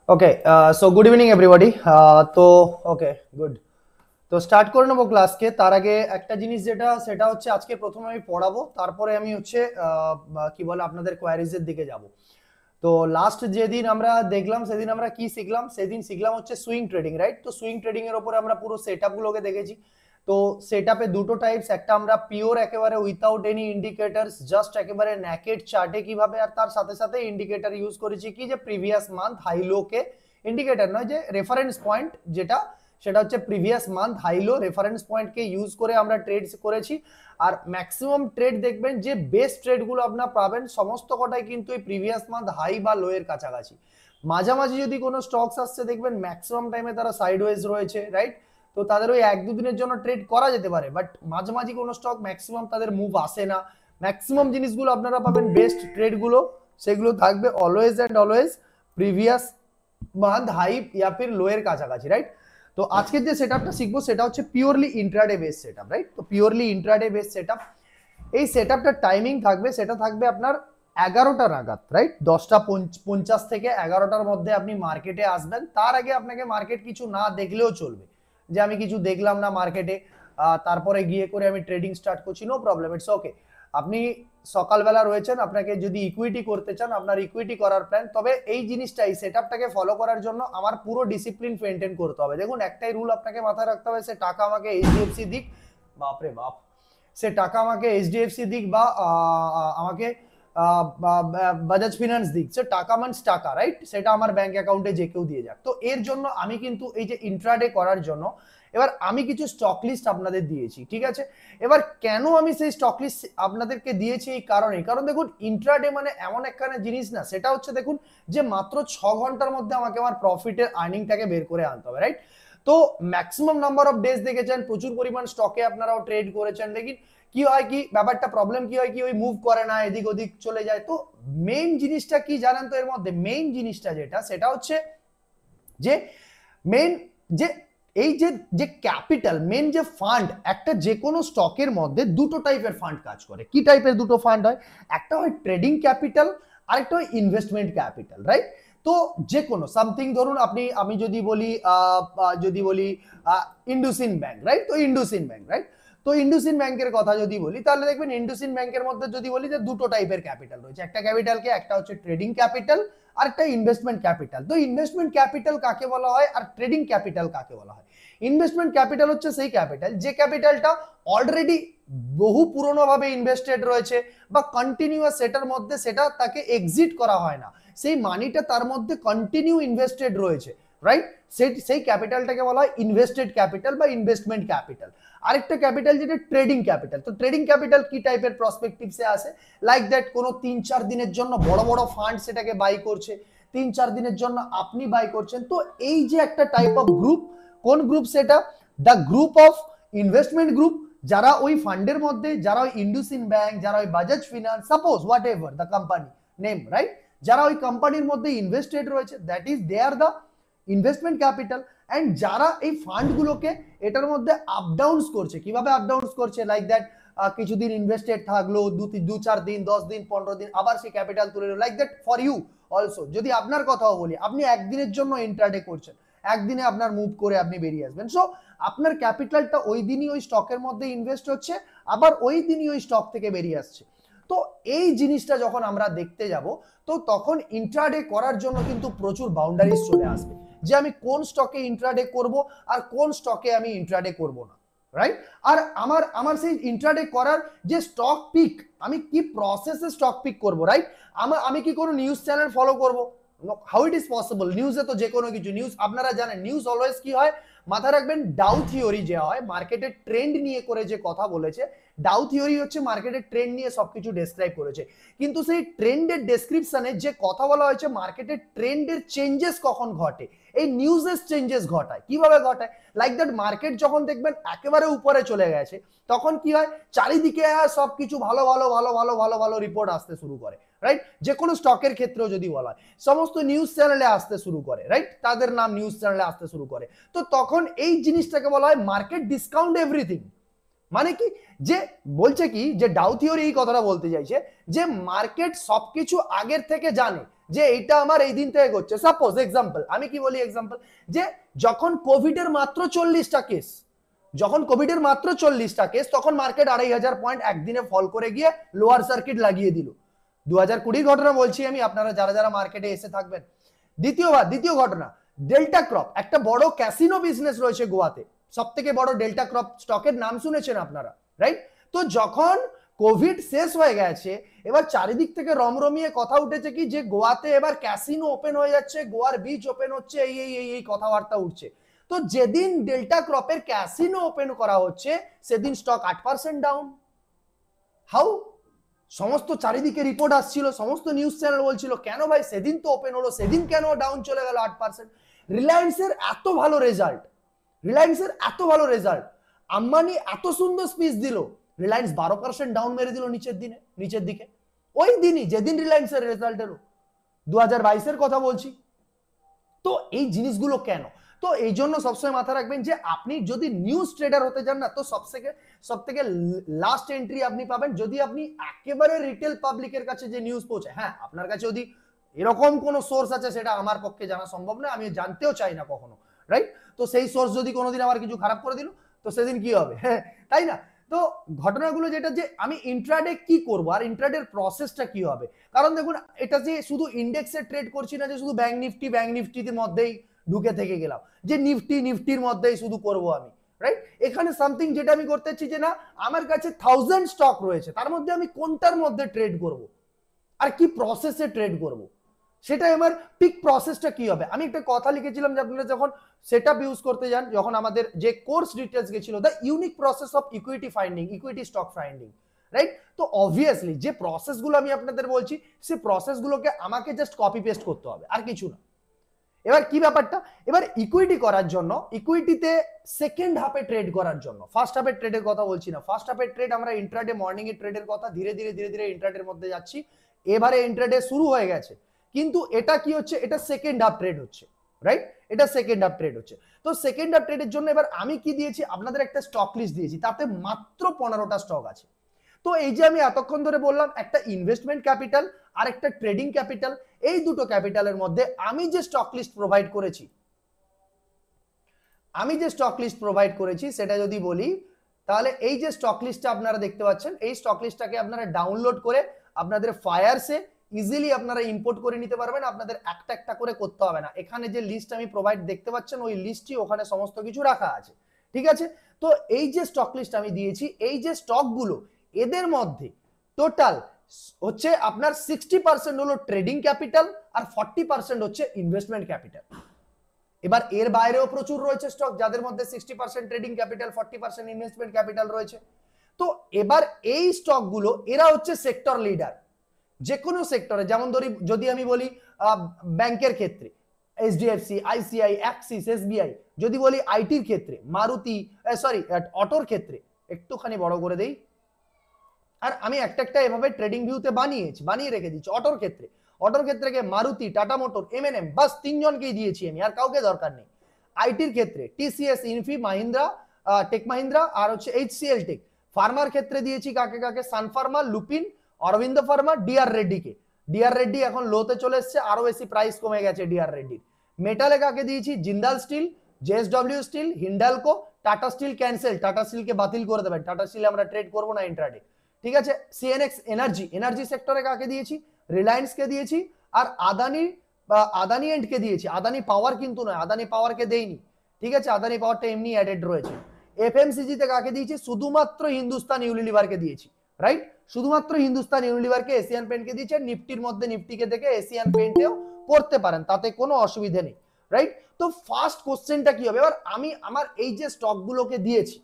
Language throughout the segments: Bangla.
ওকে, সো গুড ইভিনিং এভরিবডি। তো ওকে, গুড। তো স্টার্ট করে নেবো ক্লাসকে। তার আগে একটা জিনিস সেটা হচ্ছে আজকে প্রথমে আমি পড়াবো, তারপরে আমি কি বলে আপনাদের কোয়ারিজের দিকে যাব। তো লাস্ট যেদিন আমরা দেখলাম সেদিন আমরা কি শিখলাম? সেদিন শিখলাম হচ্ছে সুইং ট্রেডিং, রাইট? তো সুইং ট্রেডিং এর উপরে আমরা পুরো সেটআপ গুলোকে দেখেছি। তো সেটআপে দুটো টাইপস, একটা আমরা পিওর একেবারে উইথাউট এনি ইন্ডিকেটরস, জাস্ট একেবারে নেকেড চার্টে কিভাবে, আর তার সাথে সাথে ইন্ডিকেটর ইউজ করেছি কি যে প্রিভিয়াস মান্থ হাই লো কে, ইন্ডিকেটর নয় যে রেফারেন্স পয়েন্ট, সেটা হচ্ছে previous month high low reference পয়েন্টকে ইউজ করে আমরা ট্রেড করেছি। আর ম্যাক্সিমাম ট্রেড দেখবেন যে বেস্ট ট্রেডগুলো আপনারা পাবেন সমস্ত কটাই কিন্তু এই প্রিভিয়াস মান্থ হাই বা লো এর কাছাকাছি। মাঝামাঝি যদি কোনো স্টকস আসছে দেখবেন ম্যাক্সিমাম টাইমে তারা সাইডওয়েজ রয়েছে, রাইট? তো তাদের ওই এক দুদিনের জন্য ট্রেড করা যেতে পারে, বাট মাঝামাঝি কোনো স্টক ম্যাক্সিমাম তাদের মুভ আসে না। ম্যাক্সিমাম জিনিসগুলো আপনারা পাবেন, বেস্ট ট্রেডগুলো সেগুলো থাকবে always and always previous month high ইয়া ফির লো এর কাছাকাছি, রাইট? তো আজকের যে সেটআপটা শিখবো সেটা হচ্ছে purely intraday base setup, right? তো পিওরলি ইন্ট্রাডে বেস সেটআপ, এই সেটআপটা টাইমিং থাকবে, সেটা থাকবে আপনার 11টা নাগাদ, রাইট? 10:50 থেকে 11টার মধ্যে আপনি মার্কেটে আসবেন। তার আগে আপনাকে মার্কেট কিছু না দেখলেও চলবে, যে আমি কিছু দেখলাম না মার্কেটে, তারপরে গিয়ে করে আমি ট্রেডিং স্টার্ট করছি, নো প্রবলেম, ইটস ওকে। আপনি সকালবেলা রয়েছেন, আপনাকে যদি ইকুইটি করতে চান, আপনার ইকুইটি করার প্ল্যান, তবে এই জিনিসটা এই সেটআপটাকে ফলো করার জন্য আমার পুরো ডিসিপ্লিন মেনটেন করতে হবে। দেখুন, একটাই রুল আপনাকে মাথায় রাখতে হবে, সে টাকা আমাকে এইচডিএফসি দিক, বাপরে বাপ, সে টাকা আমাকে এইচডিএফসি দিক বা আমাকে বাজাজ ফিনান্স দিক, সে টাকা মানস টাকা, রাইট? সেটা আমার ব্যাংক অ্যাকাউন্টে যে কেউ দিয়ে যাক। তো এর জন্য আমি কিন্তু এই যে ইন্ট্রাডে করার জন্য এবার আমি কিছু স্টক লিস্ট আপনাদের দিয়েছি, ঠিক আছে? এবার কেন আমি সেই স্টক লিস্ট আপনাদেরকে দিয়েছি? এই কারণ দেখুন, ইন্ট্রাডে মানে এমন একখানা জিনিস না, সেটা হচ্ছে দেখুন যে মাত্র 6 ঘন্টার মধ্যে আমাকে আমার প্রফিটের আর্নিংটাকে বের করে আনতে হবে, রাইট? তো ম্যাক্সিমাম নাম্বার অফ ডেজ দেখেছেন, প্রচুর পরিমাণ স্টকে আপনারাও ট্রেড করেছেন, দেখুন কি হয়, কি ব্যাপারটা প্রবলেম কি হয়, কি ওই মুভ করে না, এদিক ওদিক চলে যায়। তো মেইন জিনিসটা কি জানেন তো? এর মধ্যে মেইন জিনিসটা সেটা হচ্ছে যে মেইন যে এই যে ক্যাপিটাল, মেন যে ফান্ড, একটা যে কোনো স্টকের মধ্যে দুটো টাইপের ফান্ড কাজ করে। কি টাইপের দুটো ফান্ড হয়? একটা হয় ট্রেডিং ক্যাপিটাল, আরেকটা হয় ইনভেস্টমেন্ট ক্যাপিটাল, রাইট? তো যে কোনো সামথিং ধরুন আমি যদি বলি ইন্ডুসিন ব্যাংক, রাইট? তো ইন্ডুসিন ব্যাংক, রাইট? তো ইন্ডুসিন ব্যাংকের কথা যদি বলি, তাহলে দেখবেন ইন্ডুসিন ব্যাংকের মধ্যে যদি বলি যে দুটো টাইপের ক্যাপিটাল রয়েছে। একটা ক্যাপিটালকে, একটা হচ্ছে ট্রেডিং ক্যাপিটাল, আর একটা ইনভেস্টমেন্ট ক্যাপিটাল। তো ইনভেস্টমেন্ট ক্যাপিটাল কাকে বলা হয় আর ট্রেডিং ক্যাপিটাল কাকে বলা হয়? ইনভেস্টমেন্ট ক্যাপিটাল হচ্ছে সেই ক্যাপিটাল যে ক্যাপিটালটা অলরেডি বহু পুরনো ভাবে ইনভেস্টেড রয়েছে, বা কন্টিনিউয়াস সেটার মধ্যে সেটা তাকে এক্সিট করা হয় না, সেই মানিটা তার মধ্যে কন্টিনিউ ইনভেস্টেড রয়েছে, রাইট? সেই ক্যাপিটালটাকে বলা হয় ইনভেস্টেড ক্যাপিটাল বা ইনভেস্টমেন্ট ক্যাপিটাল। আরেকটা ক্যাপিটাল যেটা ট্রেডিং ক্যাপিটাল। তো ট্রেডিং ক্যাপিটাল কি টাইপের প্রসপেক্টিভসে আসে? লাইক দ্যাট কোনো 3-4 দিনের জন্য বড় বড় ফান্ড সেটাকে বাই করছে, 3-4 দিনের জন্য আপনি বাই করছেন। তো এই যে একটা টাইপ অফ গ্রুপ, কোন গ্রুপ সেটা? The group of investment group, যারা ওই ফান্ডের মধ্যে, যারা ওই ইন্ডুসিন ব্যাংক, যারা ওই Bajaj finance, suppose whatever the company name, right? যারা ওই কোম্পানির মধ্যে ইনভেস্টেড রয়েছে, that is they are the investment capital. And যারা এই ফান্ডগুলোকে এটার মধ্যে আপ ডাউনস করছে, কিভাবে আপ ডাউনস করছে? লাইক দ্যাট কিছুদিন ইনভেস্টেড থাকলো, 2-4 দিন, 10 দিন, 15 দিন, আবার সেই ক্যাপিটাল তুলে নিল। Like that for you also, যদি আপনার কথাও বলি, আপনি একদিনের জন্য ইন্ট্রাডে করছেন, একদিনে আপনার মুভ করে আপনি বেরিয়ে আসবেন। সো আপনার ক্যাপিটালটা ওই দিনই ওই স্টকের মধ্যে ইনভেস্ট হচ্ছে, আবার ওই দিনই ওই স্টক থেকে বেরিয়ে আসছে। তো এই জিনিসটা যখন আমরা দেখতে যাব, তো তখন ইন্ট্রাডে করার জন্য কিন্তু প্রচুর বাউন্ডারিজ চলে আসবে, যে আমি কোন স্টকে ইন্ট্রাডে করব আর কোন স্টকে আমি ইন্ট্রাডে করব না, রাইট? আর আমার সেই ইন্ট্রাডে করার যে স্টক পিক, আমি কি প্রসেসে স্টক পিক করব, রাইট? আমি কি কোনো নিউজ চ্যানেল ফলো করব? How it is possible? নিউজে তো যে কোনো কিছু নিউজ, আপনারা জানেন নিউজ অলওয়েজ কি হয়, মাথায় রাখবেন, ডাউ থিওরি যে হয়, মার্কেটের ট্রেন্ড নিয়ে করে যে কথা বলেছে, ডাউ থিওরি হচ্ছে মার্কেটের ট্রেন্ড নিয়ে সবকিছু ডেসক্রাইব করেছে। কিন্তু সেই ট্রেন্ডের ডেসক্রিপশনে যে কথা বলা হয়েছে, মার্কেটের ট্রেন্ডের চেঞ্জেস কখন ঘটে, এই নিউজের চেঞ্জেস ঘটায়। কিভাবে ঘটায়? লাইক দ্যাট মার্কেট যখন দেখবেন একেবারে উপরে চলে গেছে, তখন কি হয়, চারিদিকে সবকিছু ভালো ভালো ভালো ভালো ভালো ভালো রিপোর্ট আসতে শুরু করে, রাইট? যে কোনো স্টকের ক্ষেত্রেও যদি বলা হয়, সমস্ত নিউজ চ্যানেলে আসতে শুরু করে, রাইট? তাদের নাম নিউজ চ্যানেলে আসতে শুরু করে। তো তখন এই জিনিসটাকে বলা হয় মার্কেট ডিসকাউন্ট এভরিথিং। মানে কি, যে বলছে কি, যে ডাউ থিওরি এই কথাটা বলতে চাইছে যে মার্কেট সবকিছু আগের থেকে জানে, যে এটা আমার এই দিন থেকে ঘটছে। সাপোজ এক্সাম্পল, আমি কি বলি এক্সাম্পল, যে যখন কোভিডের মাত্র 40টা কেস, যখন কোভিডের মাত্র 40টা কেস, তখন মার্কেট 2500 পয়েন্ট একদিনে ফল করে গিয়ে লোয়ার সার্কিট লাগিয়ে দিল। 2020 ঘটনা বলছি আমি, আপনারা যারা যারা মার্কেটে এসে থাকবেন। দ্বিতীয় ঘটনা, ডেল্টা ক্রপ, একটা বড় ক্যাসিনো বিজনেস রয়েছে গোয়াতে, সব থেকে বড় ডেল্টা ক্রপ স্টকের নাম শুনেছেন আপনারা, রাইট? তো যখন কোভিড শেষ হয়ে গেছে, এবার চারিদিক থেকে রমরমিয়ে কথা উঠেছে কি যে গোয়াতে এবার ক্যাসিনো ওপেন হয়ে যাচ্ছে, গোয়ার বিচ ওপেন হচ্ছে, এই কথাবার্তা উঠছে। তো যেদিন ডেল্টা ক্রপের ক্যাসিনো ওপেন করা হচ্ছে সেদিন স্টক 8% ডাউন। হাউ? সমস্ত চারিদিকে রিপোর্ট আসছিল, সমস্ত নিউজ চ্যানেল বলছিল কেন ভাই সেদিন তো ওপেন হলো, সেদিন কেন ডাউন চলে গেল 8%? রিলায়েন্সের এত ভালো রেজাল্ট, রিলায়েন্সের এত ভালো রেজাল্ট, আম্বানি এত সুন্দর স্পিচ দিল, রিলায়েন্স 12% ডাউন মেরে দিল নিচের দিকে ওই দিনই যেদিন রিলায়েন্সের রেজাল্ট এলো। 2022-এর কথা বলছি। তো এই জিনিসগুলো কেন? তো এই জন্য সবসময় মাথা রাখবেন যে আপনি যদি নিউজ ট্রেডার হতে চান না, তো সবথেকে লাস্ট এন্ট্রি আপনি পাবেন যদি আপনি একেবারে রিটেল পাবলিকের কাছে যে নিউজ পৌঁছায়। হ্যাঁ, আপনার কাছে যদি এরকম কোনো সোর্স আছে সেটা আমার পক্ষে জানা সম্ভব না, আমি জানতেও চাই না কখনো, রাইট? তো সেই সোর্স যদি কোনোদিন আমার কিছু খারাপ করে দিল তো সেদিন কি হবে, হ্যাঁ তাই না? তো ঘটনাগুলো যেটা যে আমি ইন্ট্রাডে কি করব আর ইন্ট্রাডের প্রসেসটা কি হবে, কারণ দেখুন এটা যে শুধু ইন্ডেক্সে ট্রেড করছি না, যে শুধু ব্যাংক নিফটির মধ্যেই ঢুকে থেকে গেলাম যে নিফটির মধ্যেই শুধু করব আমি, রাইট? এখানে সামথিং যেটা আমি করতে চাচ্ছি যে না, আমার কাছে 1000 স্টক রয়েছে, তার মধ্যে আমি কোনটার মধ্যে ট্রেড করব আর কি প্রসেসে ট্রেড করব, সেটা আমার পিক প্রসেসটা কি হবে। আমি একটা কথা লিখেছিলাম যে আপনারা যখন সেটআপ ইউজ করতে যান, যখন আমাদের যে কোর্স ডিটেলস গেছিল the unique process of equity finding, equity stock finding, right? তো অবভিয়াসলি যে প্রসেসগুলো আমি আপনাদের বলছি সেই প্রসেসগুলোকে আমাকে জাস্ট কপি পেস্ট করতে হবে, আর কিছু না। এবার কি ব্যাপারটা, এবার ইকুইটি করার জন্য, ইকুইটিতে সেকেন্ড হাফে ট্রেড করার জন্য, ফার্স্ট হাফের ট্রেডের কথা বলছি না, ফার্স্ট হাফের ট্রেড আমরা ইন্ট্রাডে মর্নিং এর ট্রেডের কথা, ধীরে ধীরে ইন্ট্রাডের মধ্যে যাচ্ছি। এবারে ইন্ট্রাডে শুরু হয়ে গেছে, কিন্তু এটা কি হচ্ছে, এটা সেকেন্ড হাফ ট্রেড হচ্ছে, রাইট? এটা সেকেন্ড হাফ ট্রেড হচ্ছে। তো সেকেন্ড হাফ ট্রেডের জন্য এবার আমি কি দিয়েছি আপনাদের, একটা স্টক লিস্ট দিয়েছি, তাতে মাত্র 15টা স্টক আছে। তো এই যে আমি এতক্ষণ ধরে বললাম একটা ইনভেস্টমেন্ট ক্যাপিটাল আর একটা ট্রেডিং ক্যাপিটাল, এই দুটো ক্যাপিটালের মধ্যে আমি যে স্টক লিস্ট প্রোভাইড করেছি সেটা যদি বলি, তাহলে এই যে স্টক লিস্টটা আপনারা দেখতে পাচ্ছেন, এই স্টক লিস্টটাকে আপনারা ডাউনলোড করে আপনাদের ফায়ারসে ইজিলি আপনারা ইম্পোর্ট করে নিতে পারবেন, আপনাদের একটা একটা করে করতে হবে না। এখানে যে লিস্ট আমি প্রোভাইড দেখতে পাচ্ছেন ওই লিস্টই ওখানে সমস্ত কিছু রাখা আছে, ঠিক আছে? তো এই যে স্টক লিস্ট আমি দিয়েছি, এই যে স্টকগুলো, এদের মধ্যে টোটাল হচ্ছে আপনার 60% হলো ট্রেডিং ক্যাপিটাল আর 40% হচ্ছে ইনভেস্টমেন্ট ক্যাপিটাল। এবার এর বাইরেও প্রচুর রয়েছে স্টক যাদের মধ্যে 60% ট্রেডিং ক্যাপিটাল, 40% ইনভেস্টমেন্ট ক্যাপিটাল রয়েছে। তো এবার এই স্টকগুলো এরা হচ্ছে সেক্টর লিডার যে কোনো সেক্টরে, যেমন ধরি যদি আমি বলি ব্যাংকের ক্ষেত্রে এইচডিএফসি, আইসিআই, অ্যাক্সিস, এসবিআই, যদি বলি আইটির ক্ষেত্রে মারুতি, অটোর ক্ষেত্রে একটুখানি বড় করে দেই, আর আমি একটা এভাবে ট্রেডিং ভিউতে বানিয়ে রেখে দিচ্ছি। অটোর ক্ষেত্রে মারুতি, টাটা মোটর, এমএনএম, বাস তিনজনকেই দিয়েছি আমি, আর কাউকে দরকার নেই। আইটির ক্ষেত্রে টিসিএস, ইনফি, মাহিন্দ্রা, টেক মাহিন্দ্রা আর হচ্ছে এইচসিএল টেক। ফার্মার ক্ষেত্রে দিয়েছি কাকে, Sun Pharma, Lupin, Aurobindo Pharma, Dr রেড্ডিকে। ডিআর রেড্ডি এখন লোতে চলে এসছে, আরো বেশি প্রাইস কমে গেছে ডিআর রেড্ডির। মেটালে কাকে দিয়েছি, Jindal Steel, JSW Steel, Hindalco, Tata Steel cancel, Tata স্টিলকে বাতিল করে দেবেন, টাটা স্টিলে আমরা ট্রেড করবো না ইন্ট্রাডে, ঠিক আছে? সিএনএক্স এনার্জি সেক্টরে কাকে দিয়েছি, রিলায়েন্সকে দিয়েছি, আর আদানি এন্ডকে দিয়েছি। আদানি পাওয়ার কিন্তু নয়, আদানি পাওয়ারকে দেইনি, ঠিক আছে? আদানি পাওয়ারটা এমনি অ্যাডেড রয়েছে। এফএমসিজি তে কাকে দিয়েছি, শুধুমাত্র হিন্দুস্তান ইউনিলিভারকে দিয়েছি, রাইট? শুধুমাত্র হিন্দুস্তান ইউনিলিভারকে, এশিয়ান পেন্টকে দিয়েছে। নিফটির মধ্যে নিফটিকে দেখে এশিয়ান পেন্টেও করতে পারেন, তাতে কোনো অসুবিধা নেই, রাইট? তো ফার্স্ট কোশ্চেনটা কি হবে, এবার আমি আমার এই যে স্টকগুলোকে দিয়েছি,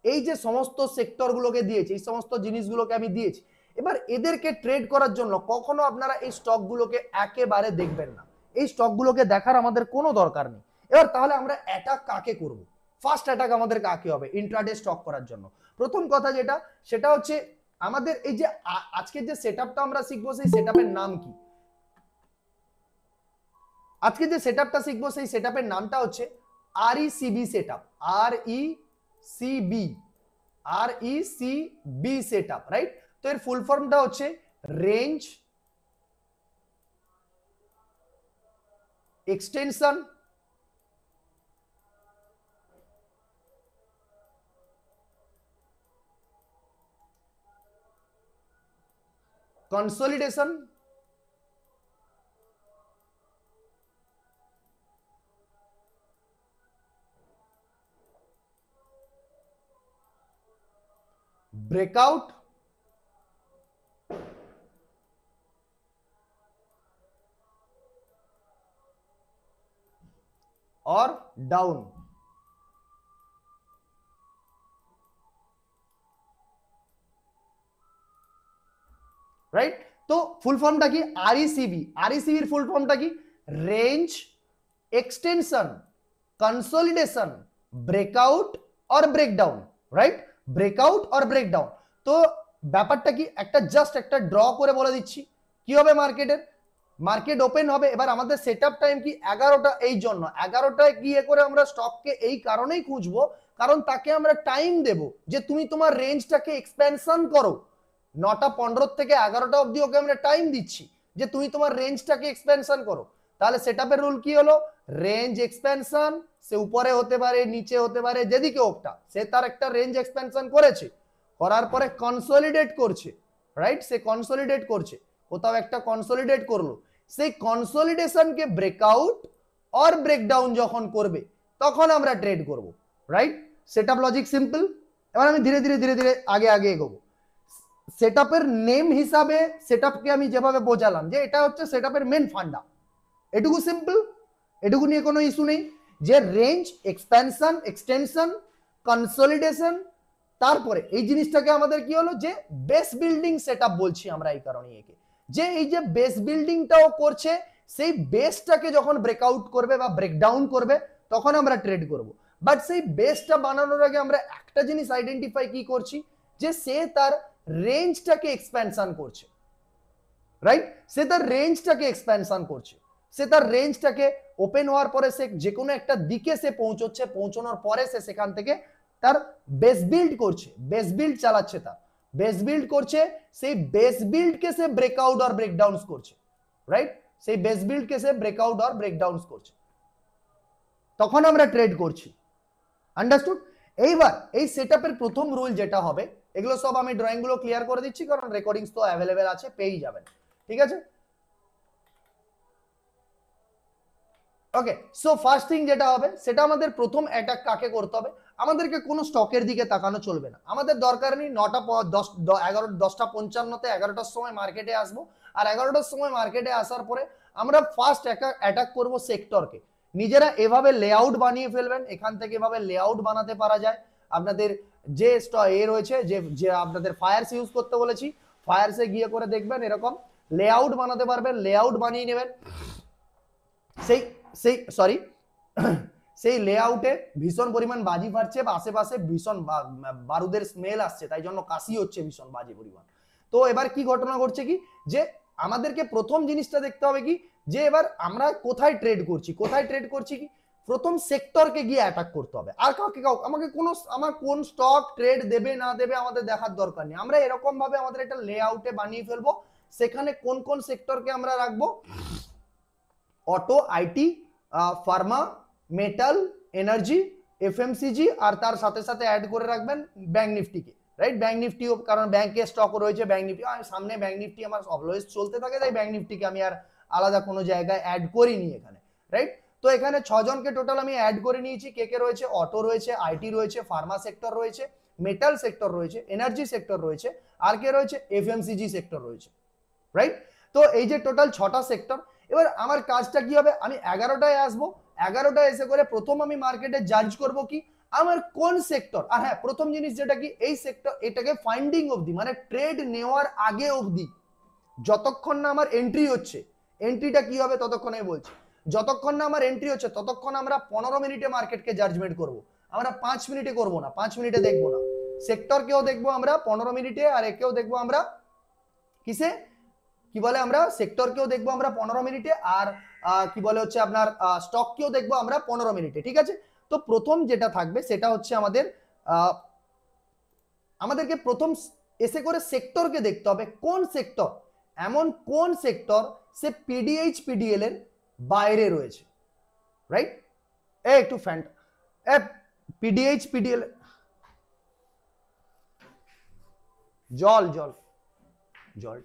এই যে সমস্ত সেক্টরগুলোকে দিয়েছি, এই সমস্ত জিনিসগুলোকে আমি দিয়েছি, এবার এদেরকে ট্রেড করার জন্য কখনো আপনারা এই স্টকগুলোকে একেবারে দেখবেন না, এই স্টকগুলোকে দেখার আমাদের কোনো দরকার নেই। এবার তাহলে আমরা অ্যাটাক কাকে করব, ফার্স্ট অ্যাটাক আমাদের কাকে হবে ইন্ট্রাডে স্টক করার জন্য? প্রথম কথা সেটা হচ্ছে আমাদের এই যে আজকের যে সেটআপটা আমরা শিখবো, সেই সেটআপের নাম কি? আজকে যে সেটআপটা শিখবো সেই সেটআপের নামটা হচ্ছে আরইসিবি সেটআপ, আরইসিবি সেটআপ, রাইট? তো এর ফুল ফর্মটা হচ্ছে রেঞ্জ এক্সটেনশন, কনসলিডেশন, ব্রেকআউট और डाउन। রাইট, তো ফুল ফর্মটা কি? আরইসিবি। আরইসিবির ফুল ফর্মটা কি? রেঞ্জ এক্সটেনশন কনসলিডেশন ব্রেকআউট और ব্রেকডাউন। রাইট, ব্রেকআউট और ব্রেকডাউন। তো ব্যাপারটা কি, একটা জাস্ট একটা ড্র করে বলে দিচ্ছি কি হবে মার্কেটের। মার্কেট ওপেন হবে, এবার আমাদের সেটআপ টাইম কি 11টা। এই জন্য 11টায় গিয়ে করে আমরা স্টককে এই কারণেই খুঁজবো, কারণ তাকে আমরা টাইম দেব যে তুমি তোমার রেঞ্জটাকে এক্সপ্যানশন করো। 9:15 থেকে 11টা অবধি ওকে আমরা টাইম দিচ্ছি যে তুমি তোমার রেঞ্জটাকে এক্সপ্যানশন করো। তাহলে সেটআপের রুল কি হলো? রেঞ্জ এক্সপ্যানশন, সে উপরে হতে পারে নিচে হতে পারে যেদিকে হোকটা, সে তার একটা রেঞ্জ এক্সপ্যানশন করেছে, করার পরে কনসলিডেট করছে। রাইট, সে কনসলিডেট করছে, কোথাও একটা কনসলিডেট করলো, সেই কনসলিডেশনকে ব্রেকআউট और ব্রেকডাউন যখন করবে তখন আমরা ট্রেড করব। Right, setup logic simple. এবার আমি ধীরে ধীরে ধীরে ধীরে আগে আগে এগোবো। সেটআপের নেম হিসাবে সেটআপকে আমি যেভাবে বোঝালাম যে এটা হচ্ছে সেটআপের মেন ফান্ডা, এটুকু সিম্পল, এটুকু নিয়ে কোনো ইস্যু নেই। যে রেঞ্জ এক্সপ্যানশন এক্সটেনশন কনসলিডেশন, তারপরে এই জিনিসটাকে আমাদের কি হলো যে বেস বিল্ডিং সেটআপ বলছি আমরা এই কারণে একে, যে এই যে বেস বিল্ডিংটাও করছে, সেই বেসটাকে যখন ব্রেকআউট করবে বা ব্রেকডাউন করবে তখন আমরা ট্রেড করব। বাট সেই বেসটা বানানোর আগে আমরা একটা জিনিস আইডেন্টিফাই কি করছি, যে সে তার রেঞ্জটাকে এক্সপ্যানশন করছে। রাইট, সে তার রেঞ্জটাকে এক্সপ্যানশন করছে, সে তার রেঞ্জটাকে ওপেন হওয়ার পরে সে যে কোনো একটা দিকে সে পৌঁছচ্ছে, পৌঁছানোর পরে সে সেখান থেকে তার বেস বিল্ড করছে, বেস বিল্ড চালাচ্ছে, তার বেস বিল্ড করছে, সেই বেস বিল্ডকে সে ব্রেকআউট আর ব্রেকডাউনস করছে। রাইট, সেই বেস বিল্ডকে সে ব্রেকআউট আর ব্রেকডাউনস করছে, তখন আমরা ট্রেড করছি। আন্ডারস্টুড? এইবার এই সেটআপের প্রথম রুল যেটা হবে, এগুলো সব আমি ড্রয়িং গুলো ক্লিয়ার করে দিচ্ছি কারণ রেকর্ডিংস তো অ্যাভেলেবেল আছে, পেয়েই যাবেন। ঠিক আছে, ওকে। সো ফার্স্ট থিং যেটা হবে সেটা আমাদের প্রথম অ্যাটাক কাকে করতে হবে, আমাদেরকে কোনো স্টকের দিকে তাকানো চলবে না, আমাদের দরকার নেই 10:55-তে 11টার সময় মার্কেটে আসবো, আর 11টার সময় মার্কেটে আসার পরে আমরা ফার্স্ট অ্যাটাক করব সেক্টরকে। নিজেরা এভাবে লেআউট বানিয়ে ফেলবেন, এখান থেকে এভাবে লেআউট বানাতে পারা যায়। আপনাদের যে রয়েছে, যে আপনাদের ফায়ার্স ইউজ করতে বলেছি, ফায়ার্সে গিয়ে করে দেখবেন এরকম লেআউট বানাতে পারবেন, লেআউট বানিয়ে নেবেন। সেই সেই সরি সেই লেআউটে ভীষণ পরিমাণ বাজি ফাটছে বা আশেপাশে ভীষণ বারুদের স্মেল আসছে, তাই জন্য কাশি হচ্ছে ভীষণ বাজি পরিমাণ। তো এবার কি ঘটনা ঘটছে কি, যে আমাদেরকে প্রথম জিনিসটা দেখতে হবে কি, যে এবার আমরা কোথায় ট্রেড করছি, কোথায় ট্রেড করছি কি, প্রথম সেক্টরকে গিয়ে অ্যাটাক করতে হবে। আর কাউকে আমাকে আমার কোন স্টক ট্রেড দেবে না দেবে আমাদের দেখার দরকার নেই, আমরা এরকম ভাবে আমাদের একটা লেআউটে বানিয়ে ফেলবো, সেখানে কোন কোন সেক্টরকে আমরা রাখবো, auto, IT, pharma, metal, energy, FMCG, আর তার সাথে সাথে অ্যাড করে রাখবেন ব্যাংক নিফটিকে। রাইট, ব্যাংক নিফটিও, কারণ ব্যাংকে স্টক রয়েছে ব্যাংক নিফটি, সামনে ব্যাংক নিফটি আমার অলওয়েজ চলতে থাকে, তাই ব্যাংক নিফটিকে আমি আর আলাদা কোনো জায়গায় অ্যাড করিনি এখানে। রাইট, তো এখানে 6 জনকে টোটাল আমি অ্যাড করে নিয়েছি। কে কে রয়েছে? অটো রয়েছে, আইটি রয়েছে, ফার্মা সেক্টর রয়েছে, মেটাল সেক্টর রয়েছে, এনার্জি সেক্টর রয়েছে, আর কে রয়েছে? এফএমসিজি সেক্টর রয়েছে। রাইট, তো এই যে টোটাল 6টা সেক্টর। এবার আমার কাজটা কি হবে, আমি 11টায় আসবো, 11টায় এসে করে প্রথম আমি মার্কেটে জাজ করব কি আমার কোন সেক্টর। আর হ্যাঁ, প্রথম জিনিস যেটা কি, এই সেক্টর এটাকে ফাইন্ডিং অবধি, মানে ট্রেড নেওয়ার আগে অবধি, যতক্ষণ না আমার এন্ট্রি হচ্ছে, এন্ট্রিটা কি হবে ততক্ষণে বলছি, যতক্ষণ না আমার এন্ট্রি হচ্ছে ততক্ষণ আমরা 15 মিনিটে মার্কেটকে জাজমেন্ট করব, আমরা 5 মিনিটে করব না, 5 মিনিটে দেখবো না। সেক্টরকেও দেখবো আমরা 15 মিনিটে, আর একেও দেখবো আমরা কিসে, কি বলে, আমরা সেক্টরকেও দেখবো আমরা 15 মিনিটে, আর কি বলে হচ্ছে আপনার স্টককেও দেখবো আমরা 15 মিনিটে। ঠিক আছে, তো প্রথম যেটা থাকবে সেটা হচ্ছে আমাদেরকে প্রথম এসে করে সেক্টরকে দেখতে হবে, কোন সেক্টর, এমন কোন সেক্টর সে পিডিএইচ পিডিএল এর বাইরে রয়েছে। রাইট? এ একটু ফ্যান এ পিডিএইচ পিডিএল জল জল জল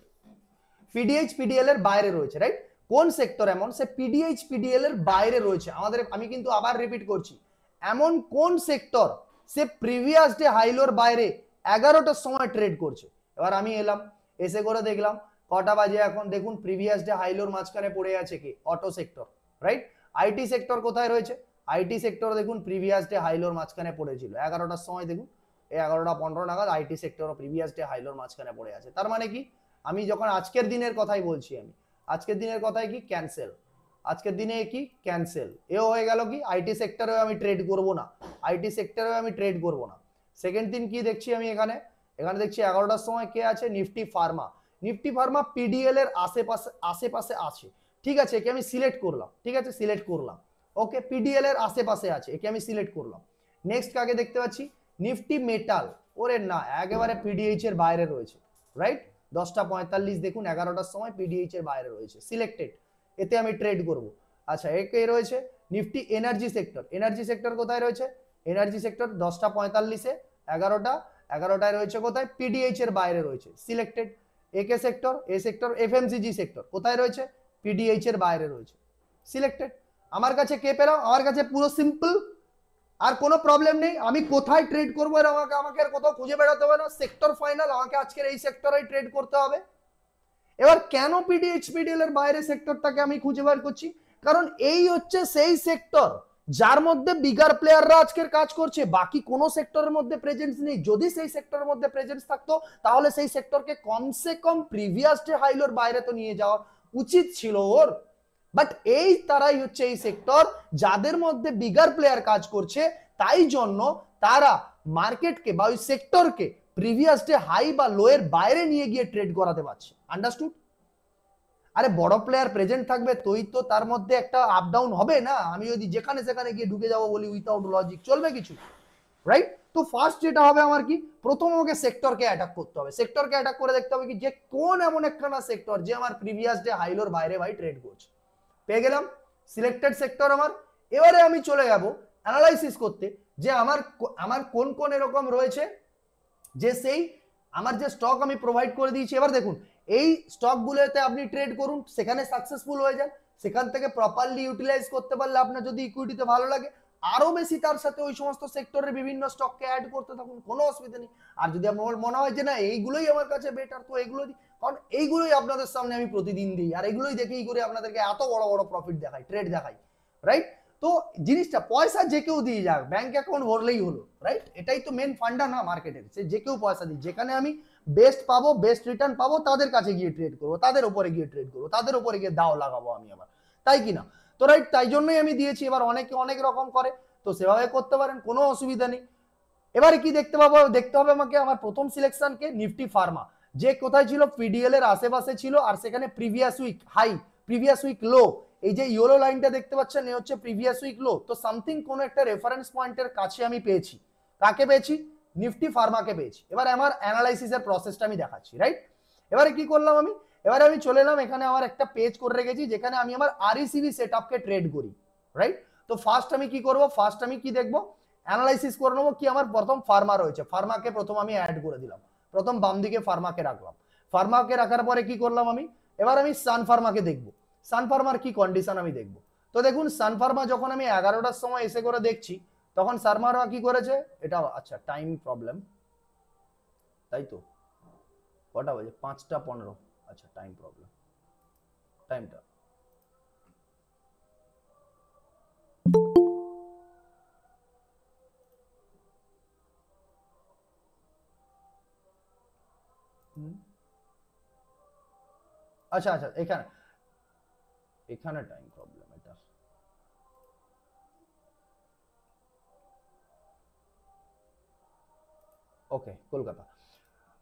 পিডিএইচ পিডিএল এর বাইরে রয়েছে, রাইট? কোন সেক্টর এমন সে পিডিএইচ পিডিএল এর বাইরে রয়েছে আমাদের, আমি কিন্তু আবার রিপিট করছি, এমন কোন সেক্টর সে প্রিভিয়াস ডে হাইলোর বাইরে 11টার সময় ট্রেড করছে। এবার আমি এলাম, এসে করে দেখলাম কটা বাজে এখন, দেখুন প্রিভিয়াস ডে হাইলোর মাঝখানে পড়ে আছে কি auto sector, right? IT sector কোথায় রয়েছে? আইটি সেক্টর দেখুন প্রিভিয়াস ডে হাইলোর মাঝখানে পড়েছিল 11টার সময়, দেখুন এই 11টা 15 নাগাদ আইটি সেক্টর প্রিভিয়াস ডে হাইলোর মাঝখানে পড়ে আছে। তার মানে কি, আমি যখন আজকের দিনের কথাই বলছি, আমি আজকের দিনের কথাই কি ক্যান্সেল, আজকের দিনে কি ক্যান্সেল, এও হয়ে গেল কি আইটি সেক্টরেও আমি ট্রেড করব না, আইটি সেক্টরেও আমি ট্রেড করব না। সেকেন্ড দিন কি দেখছি আমি এখানে, এখানে দেখছি 11টার সময় কে আছে, Nifty Pharma. Nifty Pharma PDL এর আশেপাশে আশেপাশে আছে, ঠিক আছে, একে আমি সিলেক্ট করলাম, ঠিক আছে সিলেক্ট করলাম, ওকে পিডিএল এর আশেপাশে আছে, একে আমি সিলেক্ট করলাম। নেক্সট কাকে দেখতে পাচ্ছি, নিফটি মেটাল, ওরে না একেবারে পিডিএইচ এর বাইরে রয়েছে, রাইট? 10টা 45 দেখুন 11টার সময় পিডিএইচ এর বাইরে রয়েছে, সিলেক্টেড, এতে আমি ট্রেড করব। আচ্ছা একে রয়েছে Nifty energy sector, energy sector কোথায় রয়েছে, এনার্জি সেক্টর 10টা 45-এ 11টায় রয়েছে কোথায়, পিডিএইচ এর বাইরে রয়েছে, সিলেক্টেড। একে সেক্টর, এ সেক্টর, এফএমসিজি সেক্টর কোথায় রয়েছে, পিডিএইচ এর বাইরে রয়েছে, সিলেক্টেড। আমার কাছে কে পেলাম, আমার কাছে পুরো সিম্পল, আর কোনো প্রবলেম নেই, আমি কোথায় ট্রেড করবো এর আমাকে আমাকে আর কোথাও খুঁজে বেড়াতে হবে না, সেক্টর ফাইনাল, আমাকে আজকের এই সেক্টরেই ট্রেড করতে হবে। এবার কেন পিডিএইচ পিডিএল এর বাইরে সেক্টরটাকে আমি খুঁজে বের করছি, কারণ এই হচ্ছে সেই সেক্টর যার মধ্যে বিগার প্লেয়াররা আজকের কাজ করছে, বাকি কোনো সেক্টরের মধ্যে প্রেজেন্স নেই। যদি সেই সেক্টরের মধ্যে প্রেজেন্স থাকতো তাহলে সেই সেক্টরকে কমসে কম প্রিভিয়াস ডে হাইলোর বাইরে তো নিয়ে যাওয়া উচিত ছিল ওর। বাট এই তারাই হচ্ছে এই সেক্টর যাদের মধ্যে বিগার প্লেয়ার কাজ করছে, তাই জন্য তারা মার্কেটকে বা ওই সেক্টরকে প্রিভিয়াস ডে হাই বা লো এর বাইরে নিয়ে গিয়ে ট্রেড করাতে পারছে। আন্ডারস্টুড? আরে বড় প্লেয়ার প্রেজেন্ট থাকবে তোই তো তার মধ্যে একটা আপ ডাউন হবে না, আমি যদি যেখানে সেখানে গিয়ে ঢুকে যাবো বলি উইথাউট লজিক চলবে কিছু, রাইট? তো ফার্স্ট যেটা হবে আমার কি, প্রথম আমাকে সেক্টরকে অ্যাটাক করতে হবে, সেক্টরকে অ্যাটাক করে দেখতে হবে কি যে কোন এমন একখানা সেক্টর যে আমার প্রিভিয়াস ডে হাইলোর বাইরে ভাই ট্রেড করছে। পেয়ে গেলাম সিলেক্টেড সেক্টর আমার। এবারে আমি চলে যাব অ্যানালাইসিস করতে যে আমার আমার কোন কোন এরকম রয়েছে যে সেই আমার যে স্টক আমি প্রোভাইড করে দিয়েছি। এবার দেখুন এই স্টকগুলোতে আপনি ট্রেড করুন, সেখানে সাকসেসফুল হয়ে যান, সেখান থেকে প্রপারলি ইউটিলাইজ করতে পারলে আপনার যদি ইকুইটিতে ভালো লাগে আরো বেশি তার সাথে ওই সমস্ত সেক্টরের বিভিন্ন স্টককে অ্যাড করতে থাকুন, কোনো অসুবিধা নেই। আর যদি আমার মনে হয় যে না এইগুলোই আমার কাছে বেটার, তো এগুলো দিই, কারণ এইগুলোই আপনাদের সামনে আমি প্রতিদিন দিই আর এগুলোই দেখেই করে আপনাদেরকে এত বড় বড় প্রফিট দেখাই, ট্রেড দেখাই, রাইট? তো জিনিসটা পয়সা যে কেউ দিয়ে যাক, ব্যাংক অ্যাকাউন্ট ভরলেই হলো, রাইট? এটাই তো মেন ফান্ডা না মার্কেটের, সে যে কেউ পয়সা দিই, যেখানে আমি বেস্ট পাবো, বেস্ট রিটার্ন পাবো, তাদের কাছে গিয়ে ট্রেড করবো, তাদের উপরে গিয়ে ট্রেড করবো, তাদের উপরে গিয়ে দাও লাগাবো আমি আবার, তাই কিনা? তো রাইট, তাই জন্যই আমি দিয়েছি। এবার অনেকে অনেক রকম করে, তো সেভাবে করতে পারেন, কোনো অসুবিধা নেই। এবারে কি দেখতে পাবো, দেখতে হবে আমাকে আমার প্রথম সিলেকশনকে নিফটি ফার্মা, যে কোথায় ছিল, পিডিএল এর আশেপাশে ছিল, আর সেখানে previous week high previous week low, এই যে ইয়েলো লাইনটা দেখতে পাচ্ছেন এ হচ্ছে প্রিভিয়াস উইক লো। তো সামথিং কোন একটা রেফারেন্স পয়েন্টের কাছে আমি পেয়েছি, কাকে পেয়েছি, নিফটি ফার্মাকে পেয়েছি। এবার আমার অ্যানালাইসিসের প্রসেসটা আমি দেখাচ্ছি, রাইট? এবারে কি করলাম আমি, এবারে আমি চলে এলাম এখানে আমার একটা পেজ করে রেখেছি যেখানে আমি আমার আরইসিবি সেটআপকে ট্রেড করি, রাইট? তো ফার্স্ট আমি কি করব, ফার্স্ট আমি কি দেখবো, অ্যানালাইসিস করে নেবো কি আমার প্রথম ফার্মা রয়েছে, ফার্মাকে প্রথম আমি অ্যাড করে দিলাম, প্রথম বাম দিকে ফার্মাকে রাখলাম। ফার্মাকে রাখার পরে কি করলাম আমি, এবার আমি সান ফার্মাকে দেখবো, সান ফার্মার কি কন্ডিশন আমি দেখবো। তো দেখুন সান ফার্মা যখন আমি 11টার সময় এসে করে দেখছি, তখন সান ফার্মা কি করেছে, এটা আচ্ছা টাইম প্রবলেম, তাই তো কটা বাজে, 5টা 15, আচ্ছা টাইম প্রবলেম, টাইমটা আচ্ছা আচ্ছা এখানে এখানে টাইম প্রবলেম এটা, ওকে কলকাতা,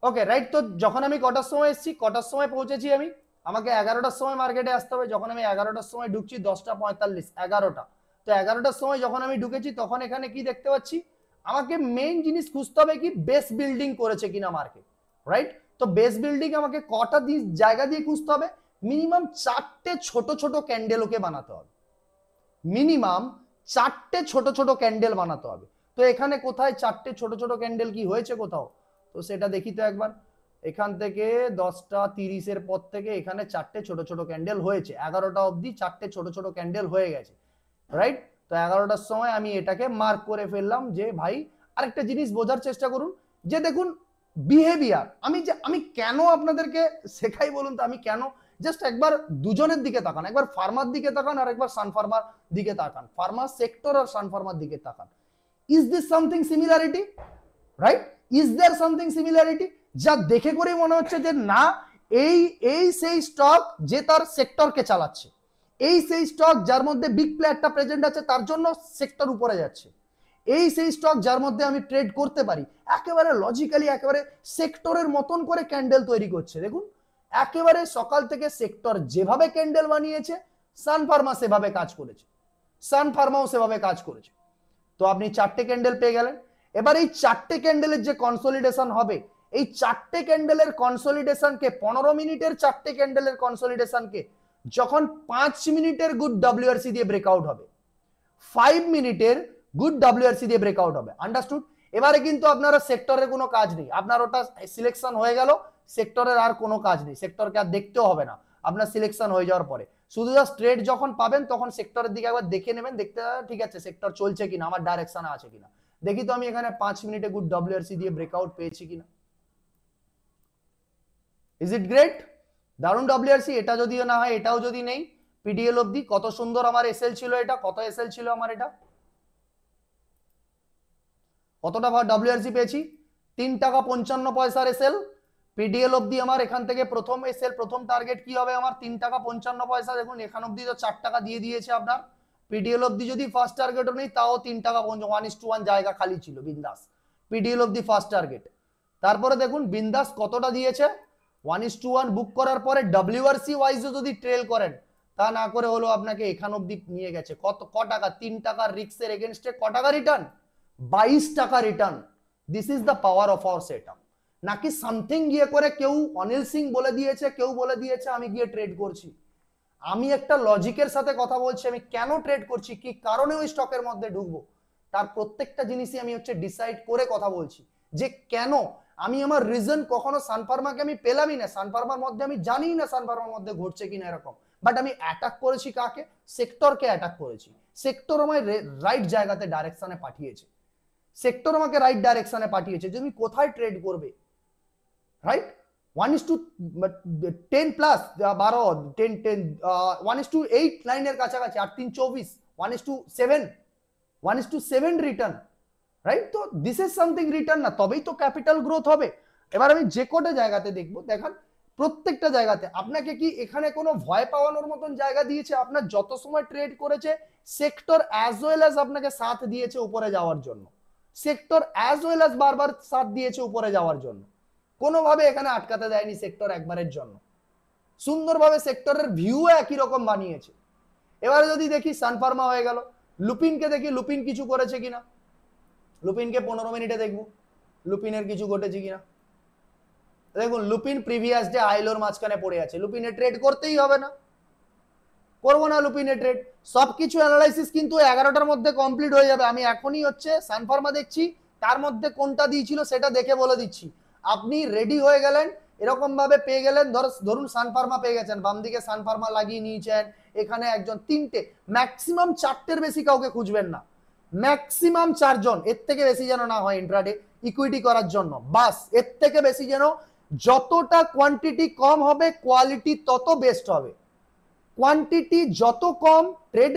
ওকে রাইট। তো যখন আমি কটার সময় এসেছি, কটার সময় পৌঁছেছি আমি, আমাকে 11টার সময় মার্কেটে আসতে হবে, যখন আমি 11টার সময় ঢুকছি 10টা 45 11টা, তো 11টার সময় যখন আমি ঢুকেছি তখন এখানে কি দেখতে পাচ্ছি, আমাকে মেইন জিনিস খুঁজতে হবে কি বেস বিল্ডিং করেছে কিনা মার্কেট, রাইট? তো বেস বিল্ডিং আমাকে কটা জায়গা দিয়ে খুঁজতে হবে, মিনিমাম 4টে ছোট ছোট ক্যান্ডেল ওকে বানাতে হবে, মিনিমাম 4টে ছোট ছোট ক্যান্ডেল বানাতে হবে। তো এখানে কোথায় 4টে ছোট ছোট ক্যান্ডেল কি হয়েছে কোথাও? তো সেটা দেখি তো একবার। এখান থেকে 10:30 পর থেকে এখানে 4টে ছোট ছোট ক্যান্ডেল হয়েছে, 11টা অবধি 4টে ছোট ছোট ক্যান্ডেল হয়ে গেছে, রাইট? তো 11টার সময় আমি এটাকে মার্ক করে ফেললাম যে ভাই আরেকটা জিনিস বোঝার চেষ্টা করুন যে দেখুন বিহেভিয়ার, আমি কেন আপনাদেরকে শেখাই বলুন তো, আমি কেন, জাস্ট একবার দুজনের দিকে তাকান, একবার ফার্মার দিকে তাকান আর একবার সান ফার্মার দিকে তাকান, ফার্মার সেক্টর আর সান ফার্মার দিকে তাকান। Is this something similarity, right? Is there something similarity? যা দেখে করেই মনে হচ্ছে যে না, এই এই সেই স্টক যে তার সেক্টরকে চালাচ্ছে, এই সেই স্টক যার মধ্যে বিগ প্লেয়ারটা প্রেজেন্ট আছে তার জন্য সেক্টর উপরে যাচ্ছে, এই সেই স্টক যার মধ্যে আমি ট্রেড করতে পারি, একেবারে লজিক্যালি একেবারে সেক্টরের মতন করে ক্যান্ডেল তৈরি করছে। দেখুন একেবারে সকাল থেকে সেক্টর যেভাবে ক্যান্ডেল বানিয়েছে, সান ফার্মা সেভাবে কাজ করেছে, সান ফার্মাও সেভাবে কাজ করেছে। তো আপনি 4টে ক্যান্ডেল পেয়ে গেলেন। এবার এই 4টে ক্যান্ডেলের যে কনসলিডেশন হবে, এই 4টে ক্যান্ডেলের কনসলিডেশনকে 15 মিনিটের 4টে ক্যান্ডেলের কনসলিডেশনকে যখন 5 মিনিটের গুড ডব্লিউআরসি দিয়ে ব্রেকআউট হবে, 5 মিনিটের গুড ডব্লিউআরসি দিয়ে ব্রেকআউট হবে, আন্ডারস্টুড? এবারে কিন্তু আপনারা সেক্টরের কোনো কাজ নেই, আপনার ওটা সিলেকশন হয়ে গেল, সেক্টরের আর কোনো কাজ নেই, সেক্টরকে আর দেখতেও হবে না আপনার সিলেকশন হয়ে যাওয়ার পরে। শুধু জাস্ট ট্রেড যখন পাবেন তখন সেক্টরের দিকে একবার দেখে নেবেন, দেখতে ঠিক আছে সেক্টর চলছে কিনা, আমার ডাইরেকশনে আছে কিনা। দেখি তো আমি এখানে 5 মিনিটে গুড ডব্লিউআরসি দিয়ে ব্রেকআউট পেয়েছি কিনা। Is it great? দারুণ ডব্লিউআরসি। এটা যদিও না হয়, এটাও যদি নেই, পিডিএল অবধি কত সুন্দর আমার এসএল ছিল, এটা কত এসএল ছিল আমার, এটা কতটা ডব্লিউআরসি পেয়েছি? 3 টাকা 55 পয়সার এসএল। পিডিএল অবধি আমার এখান থেকে প্রথম এসএল, প্রথম টার্গেট কি হবে আমার? 3 টাকা 55 পয়সা। দেখুন এখান অবধি তো 4 টাকা দিয়ে দিয়েছে আপনার। পিডিএল অবধি যদি ফার্স্ট টার্গেটও নেই তাও 3 টাকা 1:1 জায়গা খালি ছিল, বিন্দাস। পিডিএল অবধি ফার্স্ট টার্গেট। তারপরে দেখুন বিন্দাস কতটা দিয়েছে, 1:1 বুক করার পরে ডব্লিউআরসি ওয়াইজও যদি ট্রেল করেন, তা না করে হলো আপনাকে এখান অবধি নিয়ে গেছে। ক টাকা? 3 টাকার রিস্কের এগেনস্টে ক টাকা রিটার্ন? 22 টাকা return. This is the power of our setup. নাকি সামথিং গিয়ে করে কেউ অনিল সিং বলে দিয়েছে, কেউ বলে দিয়েছে আমি গিয়ে ট্রেড করছি। আমি একটা লজিকের সাথে কথা বলছি, আমি কেন ট্রেড করছি, কি কারণে ওই স্টকের মধ্যে ঢুকবো, তার প্রত্যেকটা জিনিসই আমি ডিসাইড করে কথা বলছি যে কেন। আমি আমার রিজন কখনো সানফার্মাকে আমি পেলামই না, সানফার্মার মধ্যে আমি জানি না সানফার্মার মধ্যে ঘটছে কিনা এরকম, বাট আমি অ্যাটাক করেছি কাকে? সেক্টরকে অ্যাটাক করেছি। সেক্টর আমায় রাইট জায়গাতে ডাইরেকশনে পাঠিয়েছে, সেক্টর আমাকে রাইট ডাইরেকশনে পাঠিয়েছে যে তুমি কোথায় ট্রেড করবে, রাইট? 1:10 প্লাস 12 10 10 1:8 লাইনের কাছাকাছি, 8-3-24, 1:7, 1:7 রিটার্ন, রাইট? তো দিস ইজ সামথিং রিটার্ন না, তবেই তো ক্যাপিটাল গ্রোথ হবে। এবার আমি যে কটা জায়গাতে দেখবো, দেখান প্রত্যেকটা জায়গাতে আপনাকে কি এখানে কোনো ভয় পাওয়ানোর মতন জায়গা দিয়েছে? আপনার যত সময় ট্রেড করেছে সেক্টর অ্যাজ ওয়েল অ্যাজ আপনাকে সাথ দিয়েছে উপরে যাওয়ার জন্য, সেক্টর অ্যাজ ওয়েল অ্যাজ বারবার সাথ দিয়েছে উপরে যাওয়ার জন্য, কোনোভাবে এখানে আটকাতে দেয়নি সেক্টর একবারের জন্য। সুন্দরভাবে সেক্টরের ভিউ একই রকম বানিয়েছে। এবারে যদি দেখি সানফার্মা হয়ে গেল, লুপিনকে দেখি লুপিন কিছু করেছে কিনা, লুপিনকে 15 মিনিটে দেখবো লুপিনের কিছু ঘটেছে কিনা। দেখুন লুপিন প্রিভিয়াস ডে আইলোর মাঝখানে পড়ে আছে, লুপিনে ট্রেড করতেই হবে না, করবো না লুপিনে ট্রেড। সবকিছু অ্যানালাইসিস কিন্তু 11টার মধ্যে কমপ্লিট হয়ে যাবে। আমি এখনই সানফার্মা দেখছি, তার মধ্যে কোনটা দিয়েছিল সেটা দেখে বলে দিচ্ছি। আপনি রেডি হয়ে গেলেন, এরকম ভাবে পেয়ে গেলেন, ধরুন সানফার্মা পেয়ে গেছেন, বাম দিকে সানফার্মা লাগিয়ে নিয়েছেন, এখানে একজন, 3টে, ম্যাক্সিমাম 4টের বেশি কাউকে খুঁজবেন না, ম্যাক্সিমাম 4জন, এর থেকে বেশি যেন না হয় ইন্ট্রাডে ইকুইটি করার জন্য, বাস এর থেকে বেশি যেন, যতটা কোয়ান্টিটি কম হবে কোয়ালিটি তত বেস্ট হবে। কোয়ান্টিটি যত কম, ট্রেড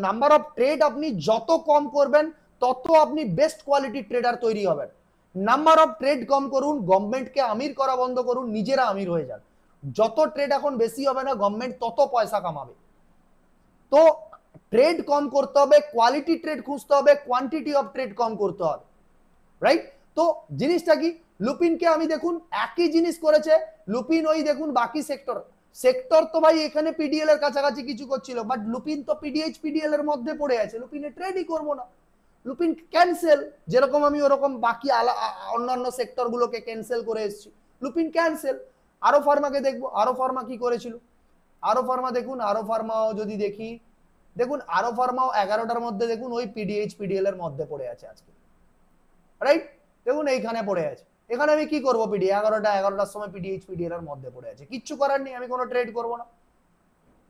নাম্বার অফ ট্রেড আপনি যত কম করবেন তত আপনি বেস্ট কোয়ালিটি ট্রেডার তৈরি হবেন। নাম্বার অফ ট্রেড কম করুন, গভর্নমেন্টকে আমির করা বন্ধ করুন, নিজেরা আমির হয়ে যান। যত ট্রেড এখন বেশি হবে না, গভর্নমেন্ট তত পয়সা কামাবে। তো ট্রেড কম করতে হবে, কোয়ালিটি ট্রেড খুঁজতে হবে, কোয়ান্টিটি অফ ট্রেড কম করতে হবে, রাইট? তো জিনিসটা কি, লুপিনকে আমি দেখুন একই জিনিস করেছে, লুপিন ওই দেখুন বাকি সেক্টর তো ভাই এখানে পিডিএল এর কাছাকাছি কিছু করছিল, বাট লুপিন তো পিডিএইচ পিডিএল এর মধ্যে পড়ে আছে, লুপিনে ট্রেডই করবো না, লুপিন ক্যান্সেল। যেরকম আমি ওরকম বাকি অন্যান্য সেক্টর গুলোকে ক্যান্সেল করে এসেছি, লুপিন ক্যান্সেল। আরো ফার্মাকে দেখবো, আরো ফার্মা কি করেছিল, আরো ফার্মা দেখুন, আরো ফার্মাও যদি দেখি, দেখুন আরো ফার্মাও 11টার মধ্যে দেখুন ওই পিডিএইচ পিডিএল এর মধ্যে পড়ে আছে আজকে, রাইট? দেখুন এইখানে পড়ে আছে, এখানে আমি কি করব? পিডি 11টার সময় পিডিএইচ পিডিএল এর মধ্যে পড়ে আছে, কিচ্ছু করার নেই, আমি কোনো ট্রেড করব না।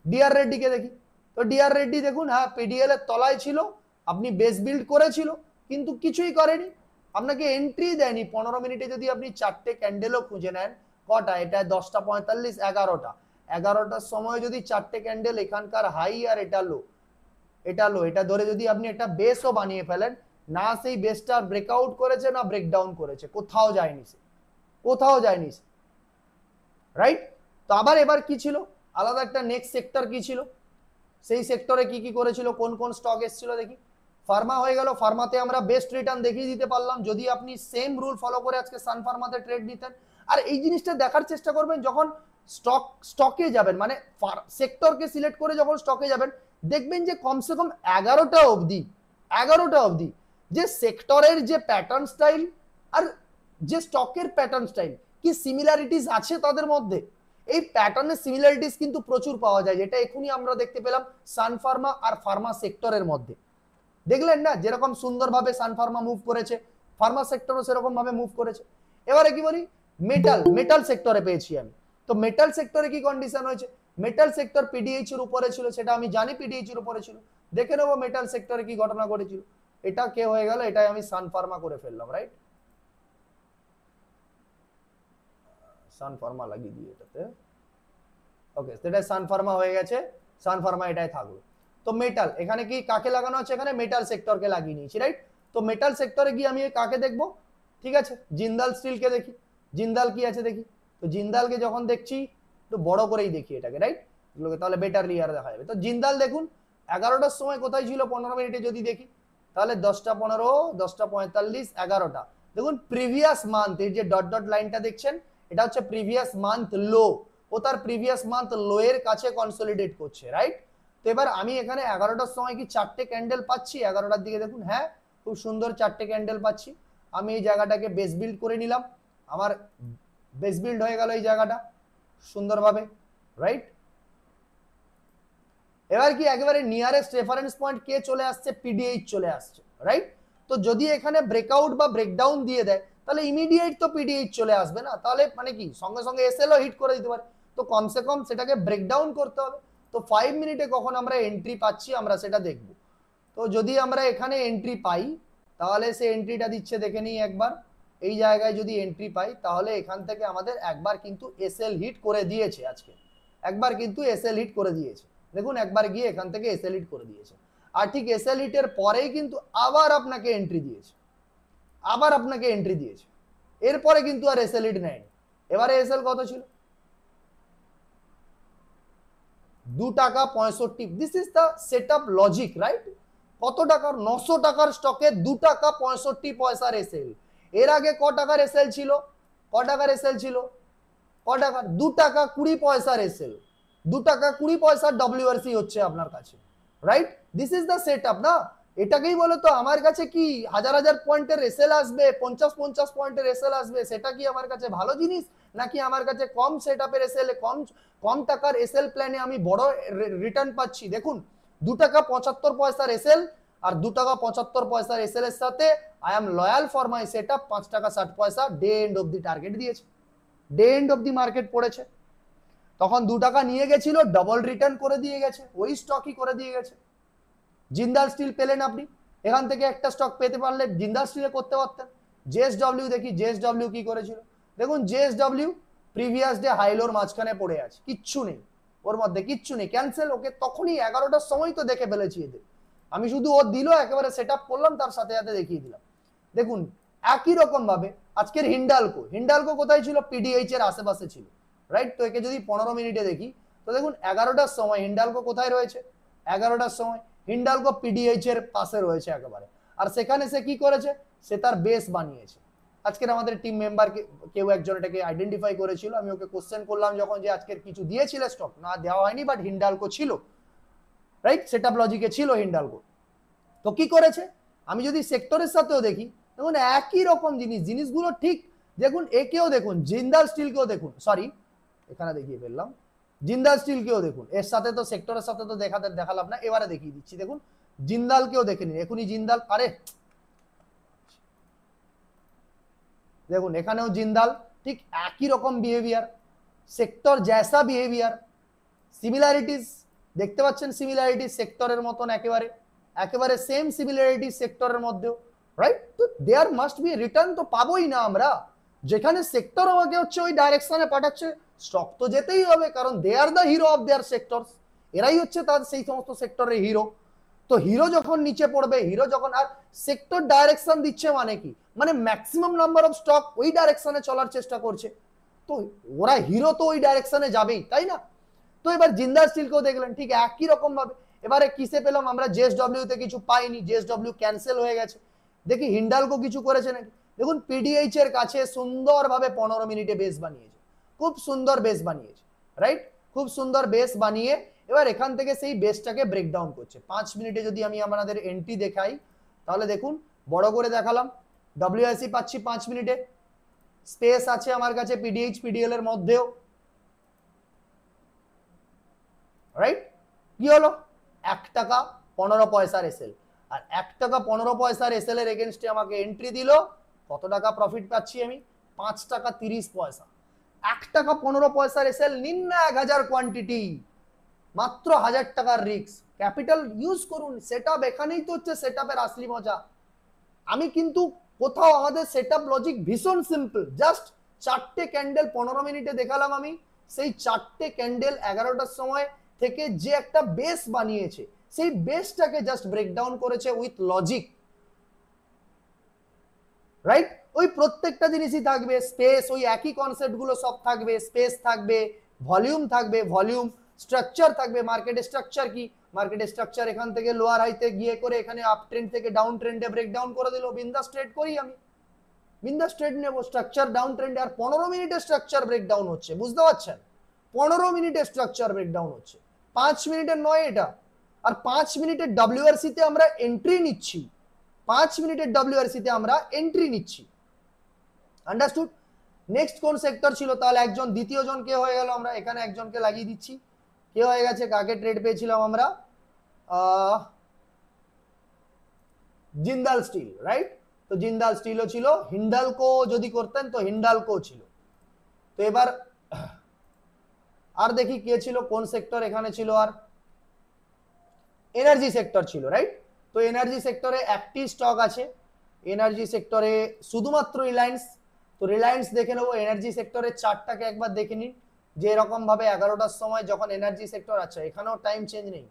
ডিআর রেড্ডি কে দেখি, তো ডিআর রেড্ডি দেখুন হ্যাঁ পিডিএল এর তলায় ছিল, আপনি বেস বিল্ড করেছিল কিন্তু কিছুই করেনি, আপনাকে এন্ট্রি দেয়নি। 15 মিনিটে যদি আপনি চারটে ক্যান্ডেলও খুঁজে নেন, কটা এটা 10টা 45 11টার সময় যদি চারটে ক্যান্ডেল এখানকার হাই আর এটা লো, এটা ধরে যদি আপনি একটা বেসও বানিয়ে ফেলেন, না সেই বেসটা ব্রেকআউট করেছে না ব্রেকডাউন করেছে, কোথাও যায়নি সে, কোথাও যায়নি সে, রাইট? তো আবার এবার কি ছিল আলাদা একটা নেক্সট সেক্টর কি ছিল, সেই সেক্টরে কি কি করেছিল, কোন কোন স্টক এসেছিল দেখি। ফার্মা হয়ে গেল, ফার্মাতে আমরা বেস্ট রিটার্ন দেখিয়ে দিতে পারলাম, যদি আপনি সেম রুল ফলো করে আজকে সান ফার্মাতে ট্রেড নিতেন। আর এই জিনিসটা দেখার চেষ্টা করবেন যখন স্টকে যাবেন, মানে সেক্টরকে সিলেক্ট করে যখন স্টকে যাবেন, দেখবেন যে কমসে কম 11টা অবধি যে সেক্টরের যে প্যাটার্ন স্টাইল আর যে স্টকের প্যাটার্ন স্টাইল কি সিমিলারিটিস আছে তাদের মধ্যে, এই প্যাটার্নের সিমিলারিটিস কিন্তু প্রচুর পাওয়া যায়, যেটা এখনই আমরা দেখতে পেলাম সান ফার্মা আর ফার্মা সেক্টরের মধ্যে। দেখলেন না যেরকম সুন্দরভাবে সান ফার্মা মুভ করেছে, ফার্মা সেক্টরও সেরকম ভাবে মুভ করেছে। এবারে কি বলি, মেটাল সেক্টরে পেয়েছি আমি, তো মেটাল সেক্টরে কি কন্ডিশন হয়েছে, মেটাল সেক্টর পিডিএইচ এর উপরে ছিল, সেটা আমি জানি পিডিএইচ এর উপরে ছিল, দেখে নেবো মেটাল সেক্টরে কি ঘটনা ঘটেছিল। এটা কে হয়ে গেল, এটাই আমি সান ফার্মা করে ফেললাম, রাইট? সান ফার্মা লাগিয়ে দিই এটাতে, ওকে সেটা সান ফার্মা হয়ে গেছে, সান ফার্মা এটাই থাকলো। তো মেটাল এখানে কি কাকে লাগানো আছে, এখানে মেটাল সেক্টরকে লাগিয়ে নিয়েছি, রাইট? তো মেটাল সেক্টরে গিয়ে আমি কাকে দেখবো, ঠিক আছে জিন্দাল স্টিলকে দেখি, জিন্দাল কি আছে দেখি। তো জিন্দালকে যখন দেখছি একটু বড় করেই দেখি এটাকে, রাইট? তাহলে বেটার ক্লিয়ার দেখা যাবে। তো জিন্দাল দেখুন 11টার সময় কোথায় ছিল, 15 মিনিটে যদি দেখি তাহলে 10টা 15, 10টা 45, 11টা। দেখুন প্রিভিয়াস মান্থ এর যে ডট ডট লাইনটা দেখছেন, এটা হচ্ছে প্রিভিয়াস মান্থ লো, ও তার প্রিভিয়াস মান্থ লো এর কাছে কনসলিডেট করছে, রাইট? তো এবার আমি এখানে 11টার সময় কি চারটে ক্যান্ডেল পাচ্ছি, 11টার দিকে দেখুন হ্যাঁ খুব সুন্দর চারটে ক্যান্ডেল পাচ্ছি। আমি এই জায়গাটাকে বেস বিল্ড করে নিলাম, আমার বেস বিল্ড হয়ে গেল এই জায়গাটা সুন্দরভাবে, রাইট? এবার কি একেবারে নিয়ারেস্ট রেফারেন্স পয়েন্ট কে চলে আসছে, পিডিএইচ চলে আসছে, রাইট? তো যদি এখানে ব্রেকআউট বা ব্রেকডাউন দিয়ে দেয় তাহলে ইমিডিয়েট তো পিডিএইচ চলে আসবে না, তাহলে মানে কি সঙ্গে সঙ্গে এসএলও হিট করে দিতে পারে, তো কমসে কম সেটাকে ব্রেকডাউন করতে হবে। তো 5 মিনিটে কখন আমরা এন্ট্রি পাচ্ছি আমরা সেটা দেখব। তো যদি আমরা এখানে এন্ট্রি পাই তাহলে সে এন্ট্রিটা দিচ্ছে দেখে নিই একবার, এই জায়গায় যদি এন্ট্রি পাই তাহলে এখান থেকে আমাদের একবার কিন্তু এসএল হিট করে দিয়েছে, আজকে একবার কিন্তু এসএল হিট করে দিয়েছে, দেখুন একবার গিয়ে এখান থেকে এসএল হিট করে দিয়েছে, আর ঠিক এসএল হিটের পরেই কিন্তু আবার আপনাকে এন্ট্রি দিয়েছে, এরপরে কিন্তু আর এসএল হিট নেয়নি। এবারে এসএল কত ছিল, 2 টাকা 65, this is the setup logic, right? কত টাকার, 900 টাকার স্টকে 2 টাকা 65 পয়সার এসএল। এর আগে ক টাকার এসএল ছিল, ক টাকার এসএল ছিল, ক টাকা, 2 টাকা 20 পয়সার এসএল, 2 টাকা 20 পয়সার ডব্লিউআরসি হচ্ছে আপনার কাছে, right? This is the setup না, এটাকেই বলে তো আমার কাছে কি হাজার হাজার পয়েন্টের এসএল আসবে, 50 পয়েন্টের এসএল আসবে, সেটা কি আমার কাছে ভালো জিনিস, নাকি আমার কাছে কম সেটআপের এসএল, কম টাকার এসএল প্ল্যানে আমি বড় রিটার্ন পাচ্ছি। দেখুন 2 টাকা 75 পয়সার এসএল আর 2 টাকা 75 পয়সার এসএল এর সাথে I am loyal for my setup, 5 টাকা 60 পয়সা day end of the target দিয়েছে, day end of the market পড়েছে, তখন 2 টাকা নিয়ে গেছিল, ডবল রিটার্ন করে দিয়ে গেছে, ওই স্টকই করে দিয়ে গেছে। জিন্দাল স্টিল পেলেন আপনি, এখান থেকে একটা স্টক পেতে পারলে জিন্দাল স্টিলে করতে পারতেন। জেএসডব্লিউ দেখি, জেএসডব্লিউ কি করেছিল, দেখুন জেএসডব্লিউ প্রিভিয়াস ডে হাইলোর মাঝখানে পড়ে আছে, কিচ্ছু নেই ওর মধ্যে, কিচ্ছু নেই, ক্যান্সেল। ওকে তখনই 11টার সময় তো দেখে ফেলেছি এদের, আমি শুধু ও দিল একেবারে সেট আপ করলাম, তার সাথে সাথে দেখিয়ে দিলাম। দেখুন একই রকম ভাবে আজকের হিন্ডালকো কোথায় ছিল, পিডিএইচ এর আশেপাশে ছিল, রাইট? তো একে যদি 15 মিনিটে দেখি তো দেখুন 11টার সময় হিন্ডালকো কোথায় রয়েছে, 11টার সময় হিন্ডালকো পিডিএইচ এর পাশে রয়েছে একেবারে, আর সেখানে সে কি করেছে, সে তার বেস বানিয়েছে। আজকের আমাদের টিম মেম্বার কেউ একজন এটাকে আইডেন্টিফাই করেছিল, আমি ওকে কোশ্চেন করলাম যখন যে আজকের কিছু দিয়েছিল স্টক, না দেওয়া হয়নি, বাট হিন্ডালকো ছিল, রাইট? সেটআপ লজিকে ছিল হিন্ডালকো। তো কি করেছে, আমি যদি সেক্টরের সাথেও দেখি দেখুন একই রকম জিনিসগুলো ঠিক। দেখুন একেও দেখুন, জিন্দাল স্টিলকেও দেখুন, সরি এখানে দেখিয়ে ফেললাম, জিন্দাল স্টিল কেও দেখুন, এর সাথে তো সেক্টরের সাথে তো দেখালাম না, এবারে দেখিয়ে দিচ্ছি। দেখুন জিন্দাল কেও দেখে নিন, এখনই জিন্দাল, আরে দেখুন এখানেও জিন্দাল, ঠিক একই রকম বিহেভিয়ার, সেক্টর জैसा বিহেভিয়ার, সিমিলারিটিস দেখতে পাচ্ছেন, সিমিলারিটিস সেক্টরের মতন একেবারে একেবারে সেম সিমিলারিটিস সেক্টরের মধ্যেও, রাইট? তো দেয়ার মাস্ট বি রিটার্ন তো পাবোই না আমরা, যেখানে সেক্টর আমাকে হচ্ছে ওই ডাইরেকশনে পাঠাচ্ছে, স্টক তো যেতেই হবে, কারণ they are the hero of their sectors, এরাই হচ্ছে তার সেই সমস্ত সেক্টরের হিরো। তো হিরো যখন নিচে পড়বে, হিরো যখন, আর সেক্টর ডাইরেকশন দিচ্ছে মানে কি, মানে ম্যাক্সিমাম নাম্বার অফ স্টক ওই ডাইরেকশনে চলার চেষ্টা করছে, তো ওরা হিরো তো ওই ডাইরেকশনে যাবেই, তাই না? তো এবার জিন্দাল স্টিলকেও দেখলেন ঠিক একই রকম ভাবে। এবারে কিসে পেলাম আমরা, জেএসডব্লিউ তে কিছু পাইনি, জেএসডব্লিউ ক্যান্সেল হয়ে গেছে। দেখি হিন্ডালকো কিছু করেছে নাকি, দেখুন পিডিএইচ এর কাছে সুন্দরভাবে 15 মিনিটে বেস বানিয়েছে, খুব সুন্দর বেস বানিয়েছে, রাইট? খুব সুন্দর বেস বানিয়ে এবার এখান থেকে সেই বেসটাকে ব্রেকডাউন করছে। 5 মিনিটে যদি আমি আমাদের এন্ট্রি দেখাই, তাহলে দেখুন বড় করে দেখালাম, ডব্লিউআইসি পাচ্ছি 5 মিনিটে, স্পেস আছে আমার কাছে পিডিএইচ পিডিএল এর মধ্যেও, রাইট? কি হলো, 1 টাকা 15 পয়সার এসএল, আর 1 টাকা 15 পয়সার এসএল এর এগেইনস্টে আমাকে এন্ট্রি দিল, কত টাকা প্রফিট পাচ্ছি আমি, 5 টাকা 30 পয়সা। 1 টাকা 15 পয়সার এসএল নিন না, 1000 কোয়ান্টিটি, মাত্র 1000 টাকার রিস্ক, ক্যাপিটাল ইউজ করুন, সেটআপ, এখানেই তো হচ্ছে সেটআপের আসলি মজা। আমি কিন্তু কোথাও, আমাদের সেটআপ লজিক ভীষণ সিম্পল, জাস্ট 4টে ক্যান্ডেল 15 মিনিটে দেখালাম আমি, সেই 4টে ক্যান্ডেল 11টার সময় থেকে যে একটা বেস বানিয়েছে, সেই বেসটাকে জাস্ট ব্রেকডাউন করেছে উইথ লজিক, রাইট? ওই প্রত্যেকটা জিনিসই থাকবে, স্পেস, ওই একই কনসেপ্ট গুলো সব থাকবে, স্পেস থাকবে, ভলিউম থাকবে, ভলিউম, স্ট্রাকচার থাকবে, মার্কেট স্ট্রাকচার কি, মার্কেট স্ট্রাকচার এখান থেকে লোয়ার হাইতে গিয়ে করে এখানে আপ ট্রেন্ড থেকে ডাউন ট্রেন্ডে ব্রেকডাউন করে দিল, বিন্দাস ট্রেড করি আমি, বিন্দাস ট্রেড নেব, স্ট্রাকচার ডাউন ট্রেন্ডে, আর 15 মিনিটে স্ট্রাকচার ব্রেকডাউন হচ্ছে, বুঝতে পারছেন? 15 মিনিটে স্ট্রাকচার ব্রেকডাউন হচ্ছে, 5 মিনিটের নয় এটা, আর 5 মিনিটের ডব্লিউআরসি তে আমরা এন্ট্রি নিচ্ছি, 5 মিনিটের ডব্লিউআরসি তে আমরা এন্ট্রি নিচ্ছি, আন্ডারস্টুড? নেক্সট কোন সেক্টর ছিল, তাহলে একজন, দ্বিতীয় জন কে হয়ে গেল, আমরা এখানে একজনকে লাগিয়ে দিচ্ছি, কে হয়ে গেছে, কাকে ট্রেড পেয়েছিলাম আমরা, জিন্দাল স্টিল, রাইট? তো জিন্দাল স্টিলও ছিল, হিন্ডালকো যদি করতেন তো হিন্ডালকো ছিল। তো এবার আর দেখি কে ছিল, কোন সেক্টর এখানে ছিল, আর এনার্জি সেক্টর ছিল, রাইট? তো এনার্জি সেক্টরে একটি স্টক আছে, এনার্জি সেক্টরে শুধুমাত্র রিলায়েন্স। তো রিলায়েন্স দেখে নেবো, এনার্জি সেক্টরের চার্টটাকে একবার দেখে নিন, যে এরকম ভাবে 11টার সময় যখন এনার্জি সেক্টর, আচ্ছা এখানেও টাইম চেঞ্জ নেই,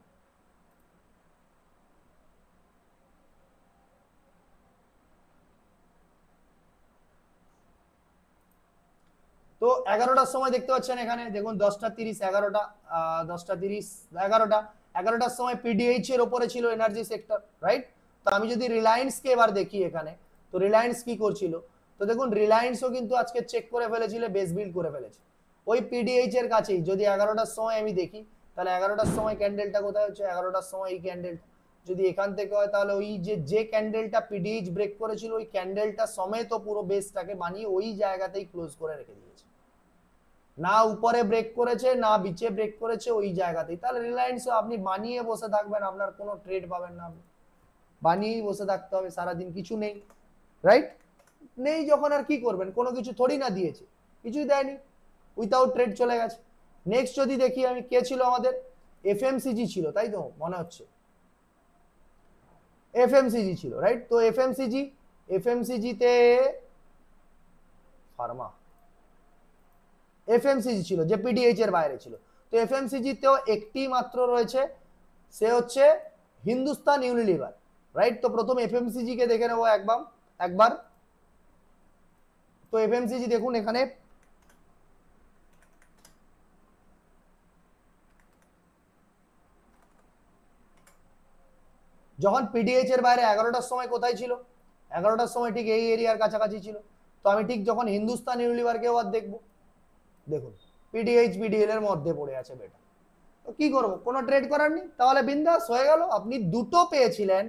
তো 11টার সময় দেখতে পাচ্ছেন এখানে দেখুন 10টা 30, 11টা 10টা 30, 11টার সময় পিডিএইচ এর উপরে ছিল এনার্জি সেক্টর, রাইট? তো আমি যদি রিলায়েন্স কে এবার দেখি এখানে, তো রিলায়েন্স কি করছিল, তো দেখুন রিলায়েন্সও কিন্তু আজকে চেক করে ফেলেছিল, বেস বিল্ড করে ফেলেছে ওই পিডিএইচ এর কাছেই। যদি 11টার সময় আমি দেখি, তাহলে 11টার সময় ক্যান্ডেলটা কোথায় হচ্ছে, 11টার সময় এই ক্যান্ডেলটা যদি এখান থেকে হয়, তাহলে ওই যে ক্যান্ডেলটা পিডিএইচ ব্রেক করেছিল, ওই ক্যান্ডেলটা সমেত পুরো বেসটাকে বানিয়ে ওই জায়গাতেই ক্লোজ করে রেখে দিয়েছে, না উপরে ব্রেক করেছে না নিচে ব্রেক করেছে, ওই জায়গাতেই। তাহলে রিলায়েন্স আপনি বানিয়ে বসে থাকবেন, আপনার কোনো ট্রেড পাবেন না, আপনি বানিয়েই বসে থাকতে হবে সারাদিন, কিছু নেই, রাইট? নেই যখন আর কি করবেন, কোনো কিছু থোড়ি না দিয়েছে, কিছুই দেয়নি, উইথাউট ট্রেড চলে গেছে। নেক্সট যদি দেখি আমি, কে ছিল আমাদের, এফএমসিজি ছিল, তাই তো মনে হচ্ছে এফএমসিজি ছিল, রাইট? তো এফএমসিজি তে ফার্মা, এফএমসিজি ছিল যে পিডিএইচ এর বাইরে ছিল। তো এফএমসিজি তেও একটি মাত্র রয়েছে, সে হচ্ছে হিন্দুস্তান ইউনিলিভার, রাইট? তো প্রথম এফএমসিজি কে দেখে নেবো একবার। তো এফএমসিজি দেখুন এখানে যখন পিডিএইচ এর বাইরে 11টার সময় কোথায় ছিল, 11টার সময় ঠিক এই এরিয়ার কাছাকাছি ছিল। তো আমি ঠিক যখন হিন্দুস্তান ইউনিলিভারকে আবার দেখবো, দেখুন পিডিএইচ পিডিএল এর মধ্যে পড়ে আছে বেটা, তো কি করবো, কোনো ট্রেড করার নেই, তাহলে বিন্দাস হয়ে গেল, আপনি দুটো পেয়েছিলেন।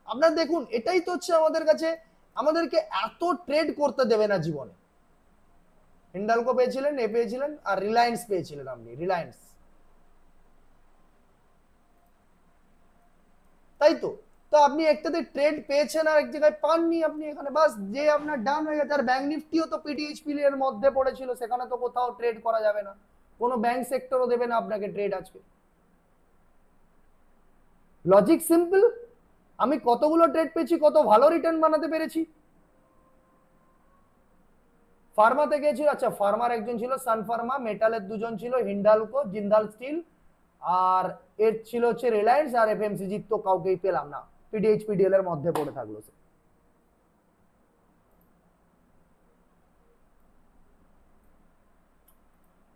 আপনার দেখুন এটাই তো হচ্ছে আমাদের কাছে, আমাদেরকে এত ট্রেড করতে দেবে না জীবনে। হিন্ডালকো পেয়েছিলেন, এ পেয়েছিলেন, আর রিলায়েন্স পেয়েছিলেন আপনি, রিলায়েন্স তাই তো। তো আপনি একটাতে ট্রেড পেয়েছেন আর এক জায়গায় পাননি আপনি এখানে, বাস যে আপনার ডান হয়ে গেছে। আর ব্যাংক নিফটিও তো পিডিএইচপি এর মধ্যে পড়েছিল, সেখানে তো কোথাও ট্রেড করা যাবে না, কোনো ব্যাংক সেক্টরও দেবে না আপনাকে ট্রেড আজকে। Logic simple. আমি কতগুলো ট্রেড পেয়েছি, কত ভালো রিটার্ন বানাতে পেরেছি। ফার্মাতে গিয়েছিল, আচ্ছা ফার্মার একজন ছিল সান ফার্মা, মেটালের দুজন ছিল হিন্ডালকো জিন্দাল স্টিল, আর এর ছিল হচ্ছে রিলায়েন্স, আর এফএমসিজি তো কাউকেই পেলাম না, পিডিএইচপিডিএল এর মধ্যে পড়ে থাকলো।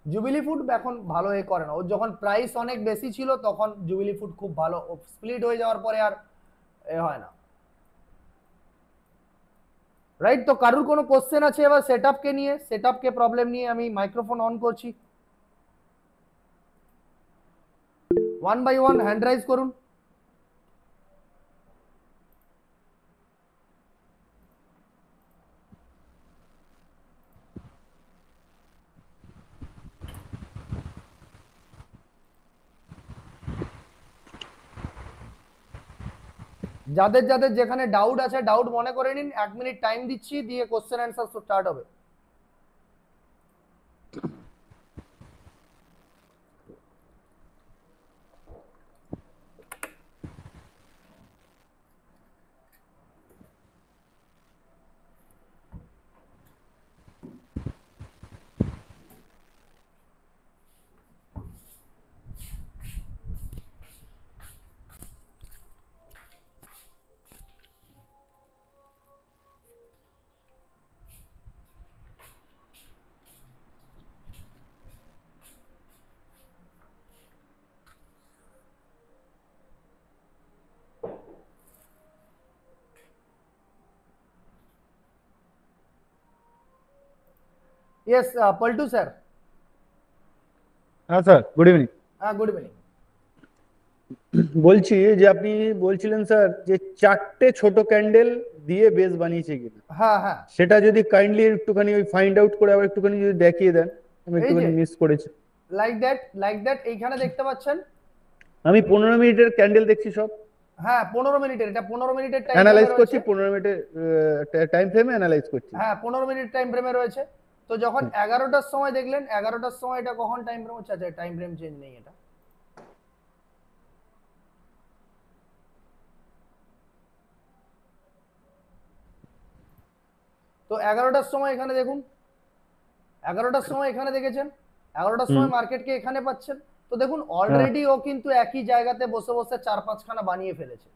জুবিলি ফুড এখন ভালো এ করে না, ওর যখন প্রাইস অনেক বেশি ছিল তখন জুবিলি ফুড খুব ভালো, স্প্লিট হয়ে যাওয়ার পরে আর এ হয় না। রাইট, তো কারুর কোনো কোশ্চেন আছে এবার সেটআপ কে নিয়ে, সেটআপ কে প্রবলেম নিয়ে? আমি মাইক্রোফোন অন করছি, 1 বাই 1 হ্যান্ড রাইজ করুন। যাদের যাদের যেখানে ডাউট আছে ডাউট মনে করে নিন, 1 মিনিট টাইম দিচ্ছি, দিয়ে কোশ্চেন অ্যান্সার স্টার্ট হবে। Yes Paltu sir. হ্যাঁ স্যার, গুড ইভিনিং। হ্যাঁ গুড ইভিনিং। বলছি যে আপনি বলছিলেন স্যার যে 4টে ছোট ক্যান্ডেল দিয়ে বেস বানিয়েছে কিনা, হ্যাঁ হ্যাঁ, সেটা যদি কাইন্ডলি একটুখানি ওই ফাইন্ড আউট করে আবার একটুখানি যদি দেখিয়ে দেন, আমি এই যে একটুখানি মিস করেছি। লাইক দ্যাট এইখানে দেখতে পাচ্ছেন। আমি 15 মিনিটের ক্যান্ডেল দেখছি সব, হ্যাঁ 15 মিনিটের, এটা 15 মিনিটের টাইম ফ্রেমে অ্যানালাইজ করছি, রয়েছে। 15 মিনিটের টাইম ফ্রেমে অ্যানালাইজ করছি। হ্যাঁ 15 মিনিট টাইম ফ্রেমে রয়েছে। তো যখন 11টার সময় দেখলেন, 11টার সময় এটা কখন টাইম ফ্রেম হচ্ছে? আচ্ছা টাইম ফ্রেম চেঞ্জ নেই এটা। তো 11টার সময় এখানে দেখুন, 11টার সময় এখানে দেখেছেন, 11টার সময় মার্কেটকে এখানে পাচ্ছেন। তো দেখুন অলরেডি ও কিন্তু একই জায়গাতে বসে বসে 4-5খানা বানিয়ে ফেলেছে।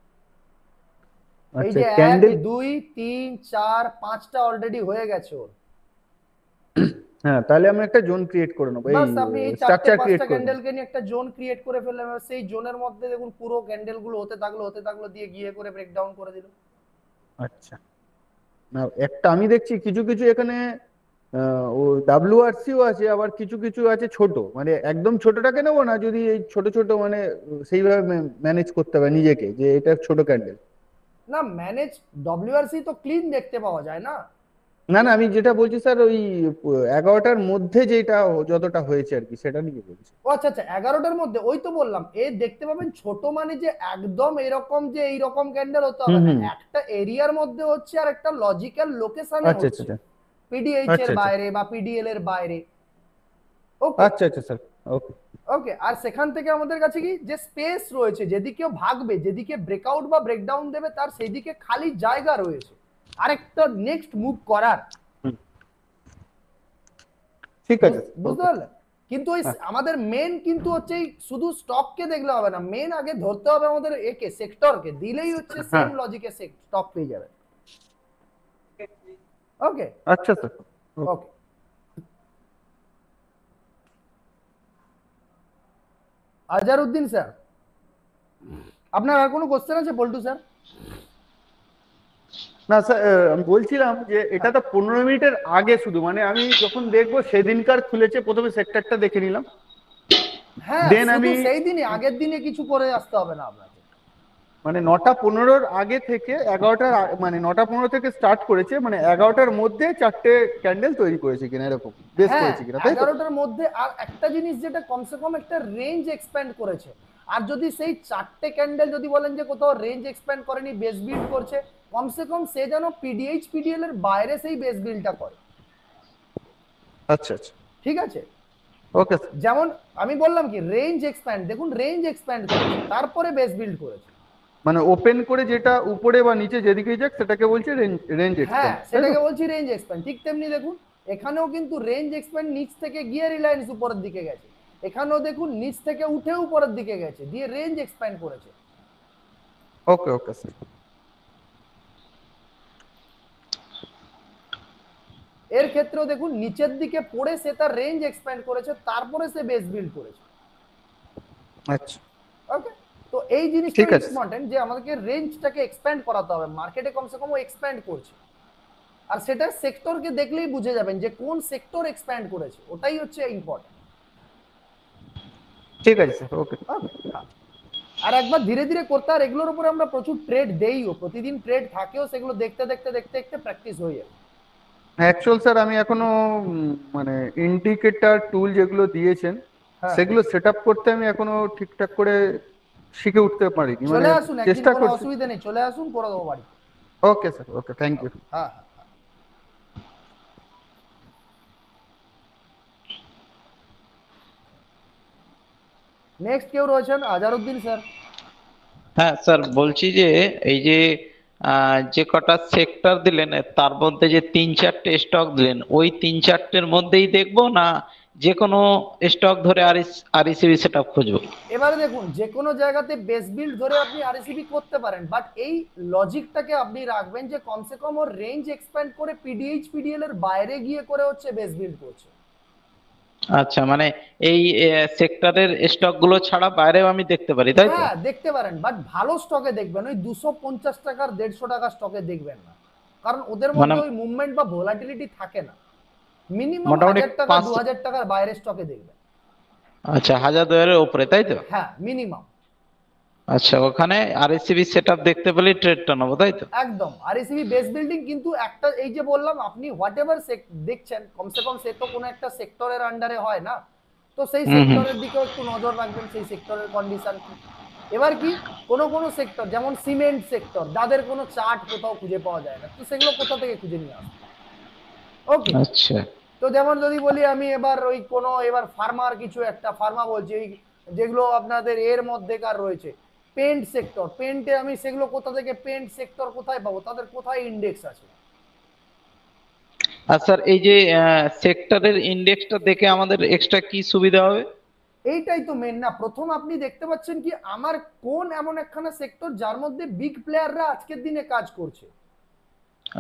এই আচ্ছা যে 1 ক্যান্ডেল, 2 3 4 5টা অলরেডি হয়ে গেছে ওর। হ্যাঁ তাহলে আমরা একটা জোন ক্রিয়েট করে নেবো, এই বাস আপনি এই 4টে স্ট্রাকচার ক্রিয়েট 5টা করে নেবো। ক্যান্ডেলকে নিয়ে একটা জোন ক্রিয়েট করে ফেললাম, সেই জোনের মধ্যে দেখুন পুরো ক্যান্ডেল গুলো হতে থাকলো দিয়ে গিয়ে করে ব্রেকডাউন করে দিল। আচ্ছা, না একটা আমি দেখছি কিছু কিছু এখানে ও ডাব্লিউআরসিও আছে, আবার কিছু কিছু আছে ছোট, মানে একদম ছোটটাকে নেবো না, যদি এই ছোট ছোট মানে সেইভাবে ম্যানেজ করতে হবে নিজেকে যে এটা ছোট ক্যান্ডেল। না ম্যানেজ, ডব্লিউআরসি তো ক্লিন দেখতে পাওয়া যায় না। না না, আমি যেটা বলছি স্যার ওই 11টার মধ্যে যেটা যতটা হয়েছে আর কি সেটা নিয়ে বলছি। ও আচ্ছা আচ্ছা, 11টার মধ্যে ওই তো বললাম, এ দেখতে পাবেন ছোট মানে যে একদম এরকম যে এইরকম ক্যান্ডেল হতে হবে না, হুম। একটা এরিয়ার মধ্যে হচ্ছে আর একটা লজিক্যাল লোকেশনে আচ্ছা আচ্ছা হচ্ছে, পিডিএইচ এর আচ্ছা আচ্ছা বাইরে বা পিডিএল এর বাইরে। ওকে আচ্ছা আচ্ছা স্যার, ওকে। ওকে, আর সেখান থেকে আমাদের কাছে কি যে স্পেস রয়েছে, যেদিকে ভাগবে, যেদিকে ব্রেকআউট বা ব্রেকডাউন দেবে তার সেই দিকে খালি জায়গা রয়েছে আরেকটা নেক্সট মুভ করার। ঠিক আছে, বুঝতে পারলে? কিন্তু ওই আমাদের মেন কিন্তু হচ্ছে শুধু স্টককে দেখলে হবে না, মেন আগে ধরতে হবে আমাদের একে, সেক্টরকে, দিলেই হচ্ছে সেম লজিকে স্টক পেয়ে যাবে। ওকে আচ্ছা স্যার, ওকে। আজহারউদ্দিন স্যার, আপনার আর কোনো কোশ্চেন আছে পল্টু স্যার? না স্যার, আমি বলছিলাম যে এটা তো 15 মিনিটের আগে শুধু, মানে আমি যখন দেখবো সেদিনকার খুলেছে প্রথমে সেক্টরটা দেখে নিলাম, হ্যাঁ দেন শুধু আমি সেই দিনই, আগের দিনে কিছু করে আসতে হবে না আপনাকে। মানে 9টা 15-র আগে থেকে 11টার মানে 9টা 15 থেকে স্টার্ট করেছে, মানে 11টার মধ্যে 4টে ক্যান্ডেল তৈরি করেছে কিনা এরকম বেস হ্যাঁ করেছে কিনা, তাই তো? 11টার মধ্যে, আর একটা জিনিস যেটা কমসে কম একটা রেঞ্জ এক্সপ্যান্ড করেছে, আর যদি সেই চারটে ক্যান্ডেল যদি বলেন যে কোথাও রেঞ্জ এক্সপ্যান্ড করেনি, বেস বিল্ড করছে, কমসে কম সে যেন পিডিএইচ পিডিএল এর বাইরে সেই বেস বিল্ডটা করে। আচ্ছা আচ্ছা, ঠিক আছে, ওকে স্যার। যেমন আমি বললাম কি রেঞ্জ এক্সপ্যান্ড, দেখুন রেঞ্জ এক্সপ্যান্ড করেছে তারপরে বেস বিল্ড করেছে। মানে ওপেন করে যেটা উপরে বা নিচে যেদিকেই যাক সেটাকে বলছে রেঞ্জ হ্যাঁ এক্সপ্যান্ড, সেটাকে বলছি রেঞ্জ এক্সপ্যান্ড। ঠিক তেমনি দেখুন এখানেও কিন্তু রেঞ্জ এক্সপ্যান্ড নিচ থেকে গিয়ে রিলায়েন্স উপরের দিকে গেছে, এখানেও দেখুন নিচ থেকে উঠে উপরের দিকে গেছে, দিয়ে রেঞ্জ এক্সপ্যান্ড করেছে। ওকে ওকে স্যার। এর ক্ষেত্রেও দেখুন নিচের দিকে পড়ে সে তার রেঞ্জ এক্সপ্যান্ড করেছে, তারপরে সে বেস বিল্ড করেছে। আচ্ছা ওকে, তো এই জিনিসটা ঠিক আছে। ইম্পর্টেন্ট যে আমাদেরকে রেঞ্জটাকে এক্সপ্যান্ড করাতে হবে, মার্কেটে কমসে কম ও এক্সপ্যান্ড করছে। আর সেটা সেক্টরকে দেখলেই বুঝে যাবেন যে কোন সেক্টর এক্সপ্যান্ড করেছে, ওটাই হচ্ছে ইম্পর্টেন্ট। ঠিক আছে স্যার, ওকে। আর একবার ধীরে ধীরে করতে, আর এগুলোর উপরে আমরা প্রচুর ট্রেড দেইও, প্রতিদিন ট্রেড থাকেও, সেগুলো দেখতে দেখতে দেখতে দেখতে প্র্যাকটিস হয়ে যাবে। অ্যাকচুয়াল স্যার আমি এখনো মানে ইন্ডিকেটর টুল যেগুলো দিয়েছেন হ্যাঁ সেগুলো সেট আপ করতে আমি এখনো ঠিকঠাক করে শিখে উঠতে পারিনি, মানে চলে আসুন একদিন, চেষ্টা কোনো করছি। অসুবিধা নেই, চলে আসুন করে দেবো বাড়ি। Okay sir, okay, thank you. হ্যাঁ, নেক্সট কেউ রয়েছেন? আজহারউদ্দিন স্যার। হ্যাঁ স্যার, বলছি যে এই যে যে কটা সেক্টর দিলেন তার মধ্যে যে 3-4টে স্টক দিলেন, ওই 3-4টের মধ্যেই দেখবো না যে কোনো স্টক ধরে আরইসিবি সেট আপ খুঁজবো? এবারে দেখুন যে কোনো জায়গাতে বেস বিল্ড ধরে আপনি আরএসিবি করতে পারেন, বাট এই লজিকটাকে আপনি রাখবেন যে কমসে কম ওর রেঞ্জ এক্সপ্যান্ড করে পিডিএইচ পিডিএল এর বাইরে গিয়ে করে হচ্ছে বেস বিল্ড করছে। আচ্ছা, মানে এই সেক্টরের স্টক গুলো ছাড়া বাইরেও আমি দেখতে পারি, তাই তো? হ্যাঁ দেখতে পারেন, বাট ভালো স্টকে দেখবেন, ওই 250 টাকার 150 টাকার স্টকে দেখবেন না, কারণ ওদের মানে মধ্যে ওই মুভমেন্ট বা ভোলাটিলিটি থাকে না। মিনিমাম মোটামুটি 1000 টাকা 2000 টাকার বাইরে স্টকে দেখবেন। আচ্ছা, 1000-2000-এর উপরে, তাই তো? হ্যাঁ মিনিমাম। আচ্ছা, ওখানে আরইসিবি সেট আপ দেখতে পেলে ট্রেডটা নেবো, তাই তো? একদম আরএসিবি বেস বিল্ডিং, কিন্তু একটা এই যে বললাম আপনি হোয়াট এভার দেখছেন কমসে কম সে তো কোনো একটা সেক্টরের আন্ডারে হয় না, তো সেই সেক্টরের দিকেও একটু নজর রাখবেন, সেই সেক্টরের কন্ডিশন কি। এবার কি কোনো কোনো সেক্টর যেমন সিমেন্ট সেক্টর, যাদের কোনো চার্ট কোথাও খুঁজে পাওয়া যায় না, তো সেগুলো কোথা থেকে খুঁজে নিয়ে আসবে? ওকে, আচ্ছা তো যেমন যদি বলি আমি এবার ওই কোনো এবার ফার্মার কিছু একটা ফার্মা বলছি, এই যেগুলো আপনাদের এর মধ্যেকার রয়েছে পেন্ট সেক্টর, পেন্টে আমি সেগুলো কোথা থেকে, পেন্ট সেক্টর কোথায় পাবো, তাদের কোথায় ইন্ডেক্স আছে? আর স্যার, এই যে সেক্টরের ইন্ডেক্সটা দেখে আমাদের এক্সট্রা কি সুবিধা হবে? এইটাই তো মেন না, প্রথম আপনি দেখতে পাচ্ছেন কি আমার কোন এমন একখানা সেক্টর যার মধ্যে বিগ প্লেয়াররা আজকের দিনে কাজ করছে।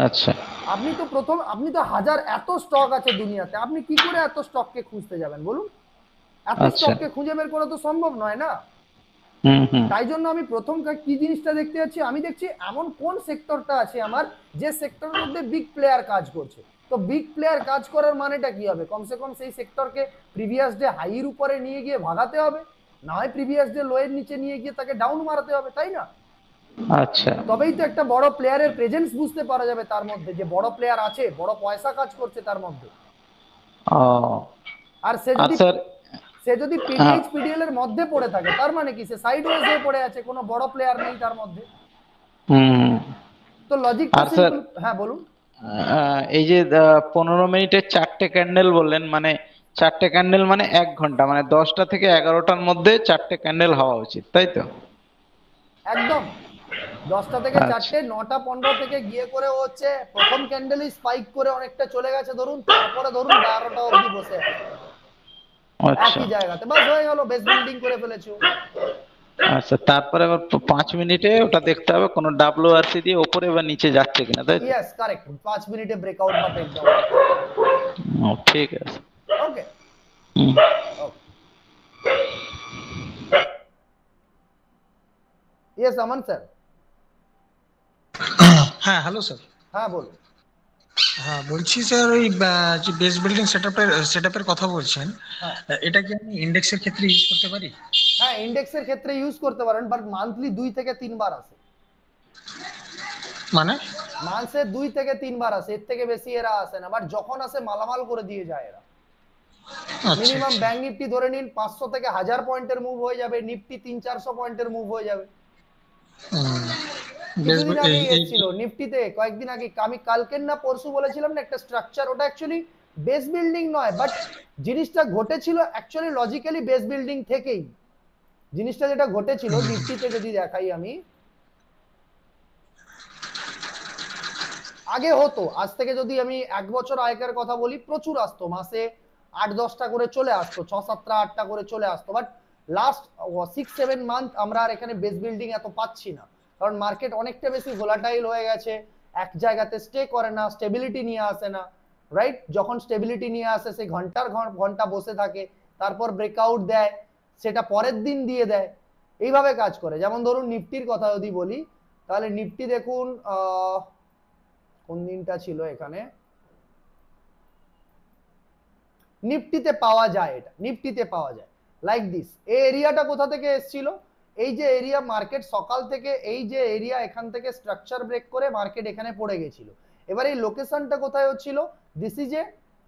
আচ্ছা আপনি তো প্রথম, আপনি তো হাজার এত স্টক আছে দুনিয়াতে, আপনি কি করে এত স্টককে খুঁজতে যাবেন বলুন? এত আচ্ছা। স্টককে খুঁজে বের করা তো সম্ভব নয় না। হুম। তাই জন্য আমি প্রথম কি জিনিসটা দেখতে যাচ্ছি, আমি দেখছি এমন কোন সেক্টরটা আছে আমার যে সেক্টরের মধ্যে বিগ প্লেয়ার কাজ করছে। তো বিগ প্লেয়ার কাজ করার মানেটা কি হবে, কমসে কম সেই সেক্টরকে প্রিভিয়াস ডে হাইয়ের উপরে নিয়ে গিয়ে ভাগাতে হবে, না হয় প্রিভিয়াস ডে লোয়ের নিচে নিয়ে গিয়ে তাকে ডাউন মারাতে হবে, তাই না? আচ্ছা। তবেই তো একটা বড় প্লেয়ারের প্রেজেন্স বুঝতে পারা যাবে তার মধ্যে, যে বড় প্লেয়ার আছে, বড় পয়সা কাজ করছে তার মধ্যে। ও, আর সে আর যদি স্যার পিডিএইচ পিডিএল এর মধ্যে পড়ে থাকে, তার মানে কি সে সাইডওয়েজ হয়ে পড়ে আছে, কোনো বড় প্লেয়ার নেই তার মধ্যে। হুম, তো লজিকটা আর স্যার সিম্পল। হ্যাঁ বলুন। এই যে 15 মিনিটের 4টে ক্যান্ডেল বললেন, মানে 4টে ক্যান্ডেল মানে 1 ঘন্টা, মানে 10টা থেকে 11টার মধ্যে 4টে ক্যান্ডেল হওয়া উচিত, তাই তো? একদম 10টা থেকে আচ্ছা 4টে, 9টা 15 থেকে গিয়ে করে হচ্ছে প্রথম ক্যান্ডেলই স্পাইক করে অনেকটা চলে গেছে ধরুন, তারপরে ধরুন 12টা অবধি বসে আছে আচ্ছা একই জায়গাতে, বাস হয়ে গেল, বেস বিল্ডিং করে ফেলেছো। আচ্ছা, তারপরে আবার 5 মিনিটে ওটা দেখতে হবে কোনো ডাব্লিউআরসি দিয়ে ওপরে বা নিচে যাচ্ছে কিনা, তাই তো? ইয়েস কারেক্ট, 5 মিনিটে ব্রেকআউট বা ব্রেকডাউন। ও, ঠিক আছে। ওকে হুম। ওকে, ইয়েস আমান স্যার। হ্যাঁ হ্যালো স্যার। হ্যাঁ বলুন। হ্যাঁ বলছি স্যার, ওই যে বেস বিল্ডিং সেটআপের কথা বলছেন, হ্যাঁ এটা কি আমি ইন্ডেক্সের ক্ষেত্রে ইউজ করতে পারি? হ্যাঁ ইন্ডেক্সের ক্ষেত্রে ইউজ করতে পারেন, বাট মান্থলি 2 থেকে 3 বার আসে। মানে মাসে 2 থেকে 3 বার আসে, এর থেকে বেশি এরা আসে না, বাট যখন আসে মালামাল করে দিয়ে যায় এরা। আচ্ছা মিনিমাম আচ্ছা ব্যাংক নিফটি ধরে নিন 500 থেকে 1000 পয়েন্টের মুভ হয়ে যাবে, নিফটি 300-400 পয়েন্টের মুভ হয়ে যাবে। হুম, বেশ কিছুদিন এই আগেই এই এসেছিল নিফটিতে, কয়েকদিন আগে আমি কালকের না পরশু বলেছিলাম না একটা স্ট্রাকচার, ওটা অ্যাকচুয়ালি বেস বিল্ডিং নয়, বাট জিনিসটা ঘটেছিল অ্যাকচুয়ালি লজিক্যালি বেস বিল্ডিং থেকেই। জিনিসটা যেটা ঘটেছিল নিফটিতে যদি দেখাই আমি, আগে হতো, আজ থেকে যদি আমি 1 বছর আগেকার কথা বলি, প্রচুর আসতো, মাসে 8-10টা করে চলে আসতো, 6-7টা 8টা করে চলে আসতো। বাট লাস্ট 6-7 মান্থ আমরা আর এখানে বেস বিল্ডিং এত পাচ্ছি না, কারণ মার্কেট অনেকটা বেশি ভোলাটাইল হয়ে গেছে, এক জায়গাতে স্টে করে না, স্টেবিলিটি নিয়ে আসে না, রাইট? যখন স্টেবিলিটি নিয়ে আসে সে ঘন্টার ঘন্টা বসে থাকে, তারপর ব্রেকআউট দেয়, সেটা পরের দিন দিয়ে দেয়, এইভাবে কাজ করে। যেমন ধরুন নিফটির কথা যদি বলি, তাহলে নিফটি দেখুন কোন দিনটা ছিল এখানে, নিফটিতে পাওয়া যায়, এটা নিফটিতে পাওয়া যায় লাইক দিস। এই এরিয়াটা কোথা থেকে এসেছিল, এই যে এরিয়া মার্কেট সকাল থেকে, এই যে এরিয়া এখান থেকে স্ট্রাকচার ব্রেক করে মার্কেট এখানে পড়ে গেছিল। এবার এই লোকেশনটা কোথায় হচ্ছিল, দিস ইজ এ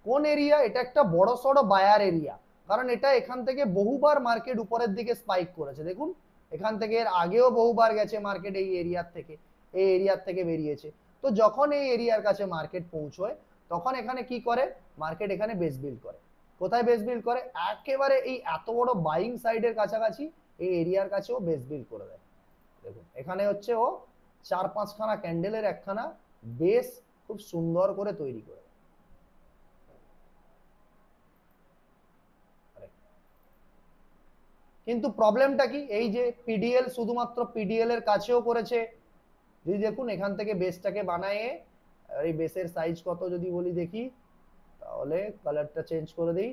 কোন এরিয়া, এটা একটা বড় সড়ো বায়ার এরিয়া, কারণ এটা এখান থেকে বহুবার মার্কেট উপরের দিকে স্পাইক করেছে। দেখুন এখান থেকে এর আগেও বহুবার গেছে মার্কেট, এই এরিয়ার থেকে, এই এরিয়ার থেকে বেরিয়েছে। তো যখন এই এরিয়ার কাছে মার্কেট পৌঁছয়, তখন এখানে কি করে মার্কেট, এখানে বেস বিল্ড করে। কোথায় বেস বিল্ড করে, একেবারে এই এত বড় বাইং সাইডের কাছাকাছি এই এরিয়ার কাছেও বেস বিল্ড করে দেয়। দেখুন এখানে হচ্ছে ও 4-5খানা ক্যান্ডেলের একখানা বেস খুব সুন্দর করে তৈরি করে দেয়। কিন্তু প্রবলেমটা কি, এই যে পিডিএল, শুধুমাত্র পিডিএল এর কাছেও করেছে। যদি দেখুন এখান থেকে বেসটাকে বানায়, এই বেসের সাইজ কত যদি বলি দেখি, তাহলে কালারটা চেঞ্জ করে দিই,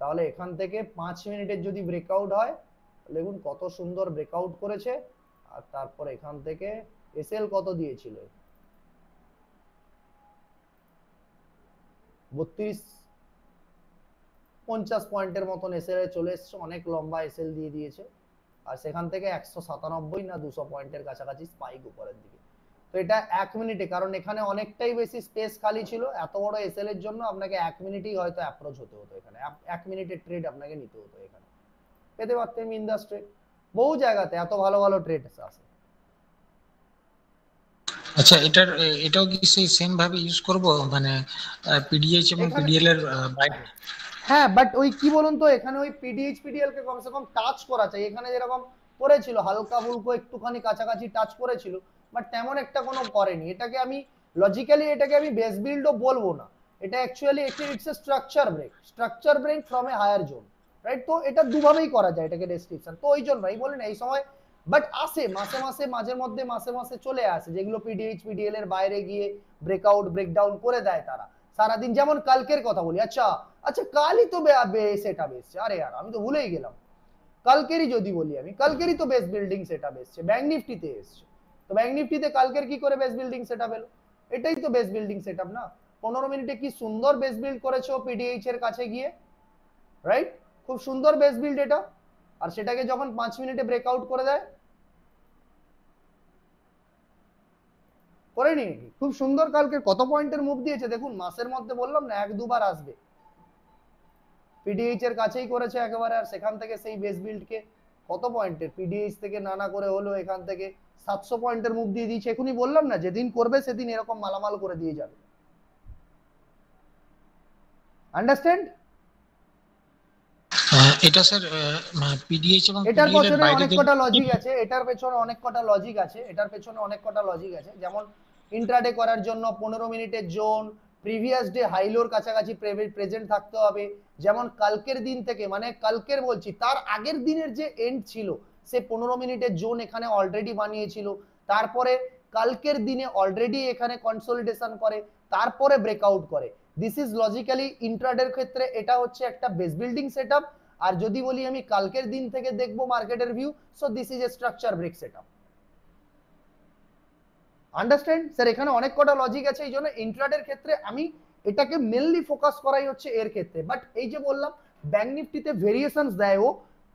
তাহলে এখান থেকে 5 মিনিটের যদি ব্রেকআউট হয়, দেখুন কত সুন্দর ব্রেকআউট করেছে। আর তারপর এখান থেকে এসএল কত দিয়েছিল, 32-50 পয়েন্টের মতন এসএল এ চলে এসছে, অনেক লম্বা এসএল দিয়ে দিয়েছে। আর সেখান থেকে 197 না 200 পয়েন্টের কাছাকাছি স্পাইক উপরের দিকে। তো এটা 1 মিনিটে, কারণ এখানে অনেকটাই বেশি স্পেস খালি ছিল, এত বড় এসএল এর জন্য আপনাকে 1 মিনিটেই হয়তো অ্যাপ্রোচ হতে হতো, এখানে 1 মিনিটের ট্রেড আপনাকে নিতে হতো, এখানে পেতে পারতেন ইন্ডাস্ট্রি। বহু জায়গাতে এত ভালো ভালো ট্রেড আসে। আচ্ছা, এটাও কি সেই সেম ভাবে ইউজ করব, মানে পিডিএইচ এবং এখানে পিডিএল এর বাইরে? হ্যাঁ, বাট ওই কি বলুন তো, এখানে ওই পিডিএইচ পিডিএল কে কমসে কম টাচ করা চাই। এখানে যেরকম করেছিল হালকা ফুলকো একটুখানি কাছাকাছি টাচ করেছিল, বাট তেমন একটা কোনো করেনি। এটাকে আমি লজিক্যালি এটাকে আমি বেস বিল্ডও বলবো না, এটা actually it's a structure break from a higher zone, right? তো এটা দুভাবেই করা যায় এটাকে ডেসক্রিপশন। তো ওই জন্যই বলি না এই সময়, বাট আসে মাসে মাসে, মাঝে মধ্যে মাসে মাসে চলে আসে, যেগুলো পিডিএইচ পিডিএল এর বাইরে গিয়ে ব্রেকআউট ব্রেকডাউন করে দেয় তারা সারাদিন। যেমন কালকের কথা বলি, আচ্ছা কালই তো সেটআপ এসছে, আরে यार আমি তো ভুলেই গেলাম, কালকেরই যদি বলি আমি, কালকেরই তো বেস বিল্ডিং সেটআপ এসছে, ব্যাংক নিফটিতে এসছে। তো ব্যাংক নিফটিতে কালকের কি করে বেস বিল্ডিং সেটআপ এলো, এটাই তো বেস বিল্ডিং সেটআপ না। 15 মিনিটে কি সুন্দর বেস বিল্ড করেছো পিডিএইচ এর কাছে গিয়ে, রাইট? খুব সুন্দর বেস বিল্ড এটা। আর সেটাকে যখন 5 মিনিটে ব্রেকআউট করে দেয়, করেনি খুব সুন্দর, কালকে কত পয়েন্টের মুভ দিয়েছে দেখুন, মাসের মধ্যে বললাম না 1-2 বার আসবে, পিডিএইচ এর কাছেই করেছে একেবারে। আর সেখান থেকে সেই বেস বিল্ড কে কত পয়েন্টের, পিডিএইচ থেকে নানা করে হলো এখান থেকে 700 পয়েন্টের মুভ দিয়ে দিয়েছে। এখনই বললাম না, যেদিন করবে সেদিন এরকম মালামাল করে দিয়ে যাবে। আন্ডারস্ট্যান্ড? এটা স্যার পিডিএইচ এবং এটার পিডিএল এর পেছনে বাইরে অনেক কটা লজিক আছে, এটার পেছনে অনেক কটা লজিক আছে, এটার পেছনে অনেক কটা লজিক আছে। যেমন ইন্ট্রাডে করার জন্য 15 মিনিটের জোন, প্রিভিয়াস ডে হাইলোর কাছাকাছি প্রেজেন্ট থাকতে হবে। যেমন কালকের দিন থেকে, মানে কালকের বলছি, তার আগের দিনের যে এন্ড ছিল, সে 15 মিনিটের জোন এখানে অলরেডি বানিয়েছিল। তারপরে কালকের দিনে অলরেডি এখানে কনসলিডেশন করে, তারপরে ব্রেকআউট করে। দিস ইজ লজিক্যালি ইন্ট্রাডের ক্ষেত্রে এটা হচ্ছে একটা বেস বিল্ডিং সেটআপ। আর যদি বলি আমি কালকের দিন থেকে দেখবো মার্কেটের view, so this is a structure break setup. Understand sir? এখানে অনেক কটা লজিক আছে, এই জন্য ইন্ট্রাডের ক্ষেত্রে আমি এটাকে মেনলি ফোকাস করাই হচ্ছে এর ক্ষেত্রে। বাট এই যে বললাম ব্যাংক নিফটিতে ভেরিয়েশনস দেয়, ও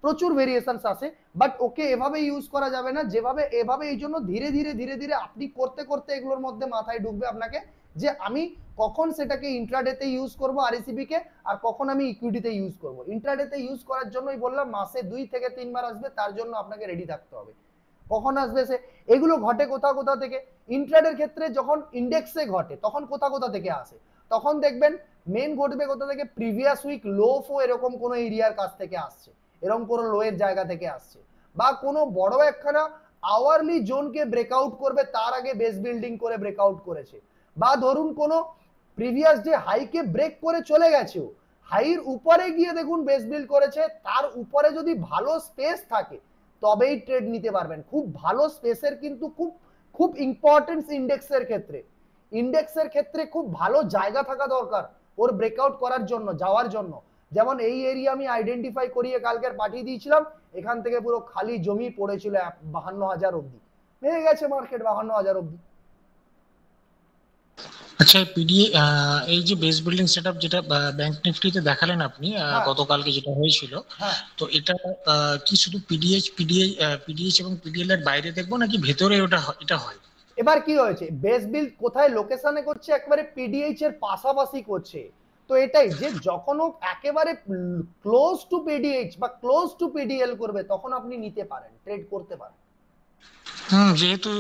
প্রচুর ভেরিয়েশনস আসে, বাট ওকে এভাবে ইউজ করা যাবে না যেভাবে, এভাবে এই জন্য ধীরে ধীরে ধীরে ধীরে আপনি করতে করতে এগুলোর মধ্যে মাথায় ঢুকবে আপনাকে যে আমি কখন সেটাকে ইন্ট্রাডেতে ইউজ করব আরএসিবি কে, আর কখন আমি ইকুইটিতে ইউজ করব। ইন্ট্রাডেতে ইউজ করার জন্যই বললাম মাসে 2 থেকে 3 বার আসবে, তার জন্য আপনাকে রেডি থাকতে হবে। কখন আসবে সে, এগুলো ঘটে কোথা কোথা থেকে। ইন্ট্রাডের ক্ষেত্রে যখন ইন্ডেক্সে ঘটে তখন কোথা কোথা থেকে আসে, তখন দেখবেন মেন ঘটবে কোথা থেকে, প্রিভিয়াস উইক লো ফো এরকম কোনো এরিয়ার কাছ থেকে আসছে, এরকম কোনো লোয়ের জায়গা থেকে আসছে, বা কোনো বড় একখানা আওয়ারলি জোনকে ব্রেকআউট করবে তার আগে বেস বিল্ডিং করে ব্রেকআউট করেছে, বা ধরুন কোনো প্রিভিয়াস ডে হাইকে ব্রেক করে চলে গেছে, হাইয়ের উপরে গিয়ে দেখুন বেস বিল্ড করেছে, তার উপরে যদি ভালো স্পেস থাকে তবেই ট্রেড নিতে পারবেন। খুব ভালো স্পেসের কিন্তু খুব খুব ইম্পর্টেন্স ইন্ডেক্সের ক্ষেত্রে খুব ভালো জায়গা থাকা দরকার ওর ব্রেকআউট করার জন্য, যাওয়ার জন্য। যেমন এই এরিয়া আমি আইডেন্টিফাই করিয়ে কালকে পাঠিয়ে দিয়েছিলাম, এখান থেকে পুরো খালি জমি পড়েছিল 52,000 অব্দি, ভেঙে গেছে মার্কেট 52,000 অব্দি। আচ্ছা, পিডিএ এই যে বেস বিল্ডিং সেটআপ যেটা ব্যাংক নিফটিতে দেখালেন আপনি গতকালকে যেটা হয়েছিল, তো এটা কি শুধু পিডিএইচ এবং পিডিএল এর বাইরে দেখবো নাকি ভেতরে এটা হয়? এবার কি হয়েছে, বেস বিল্ড কোথায় লোকেশনে করছে, একবারে পিডিএইচ এর পাশাপাশি করছে। তো এটাই যে যখন ও একেবারে ক্লোজ টু পিডিএইচ বা ক্লোজ টু পিডিএল করবে তখন আপনি নিতে পারেন, ট্রেড করতে পারেন। যেহেতু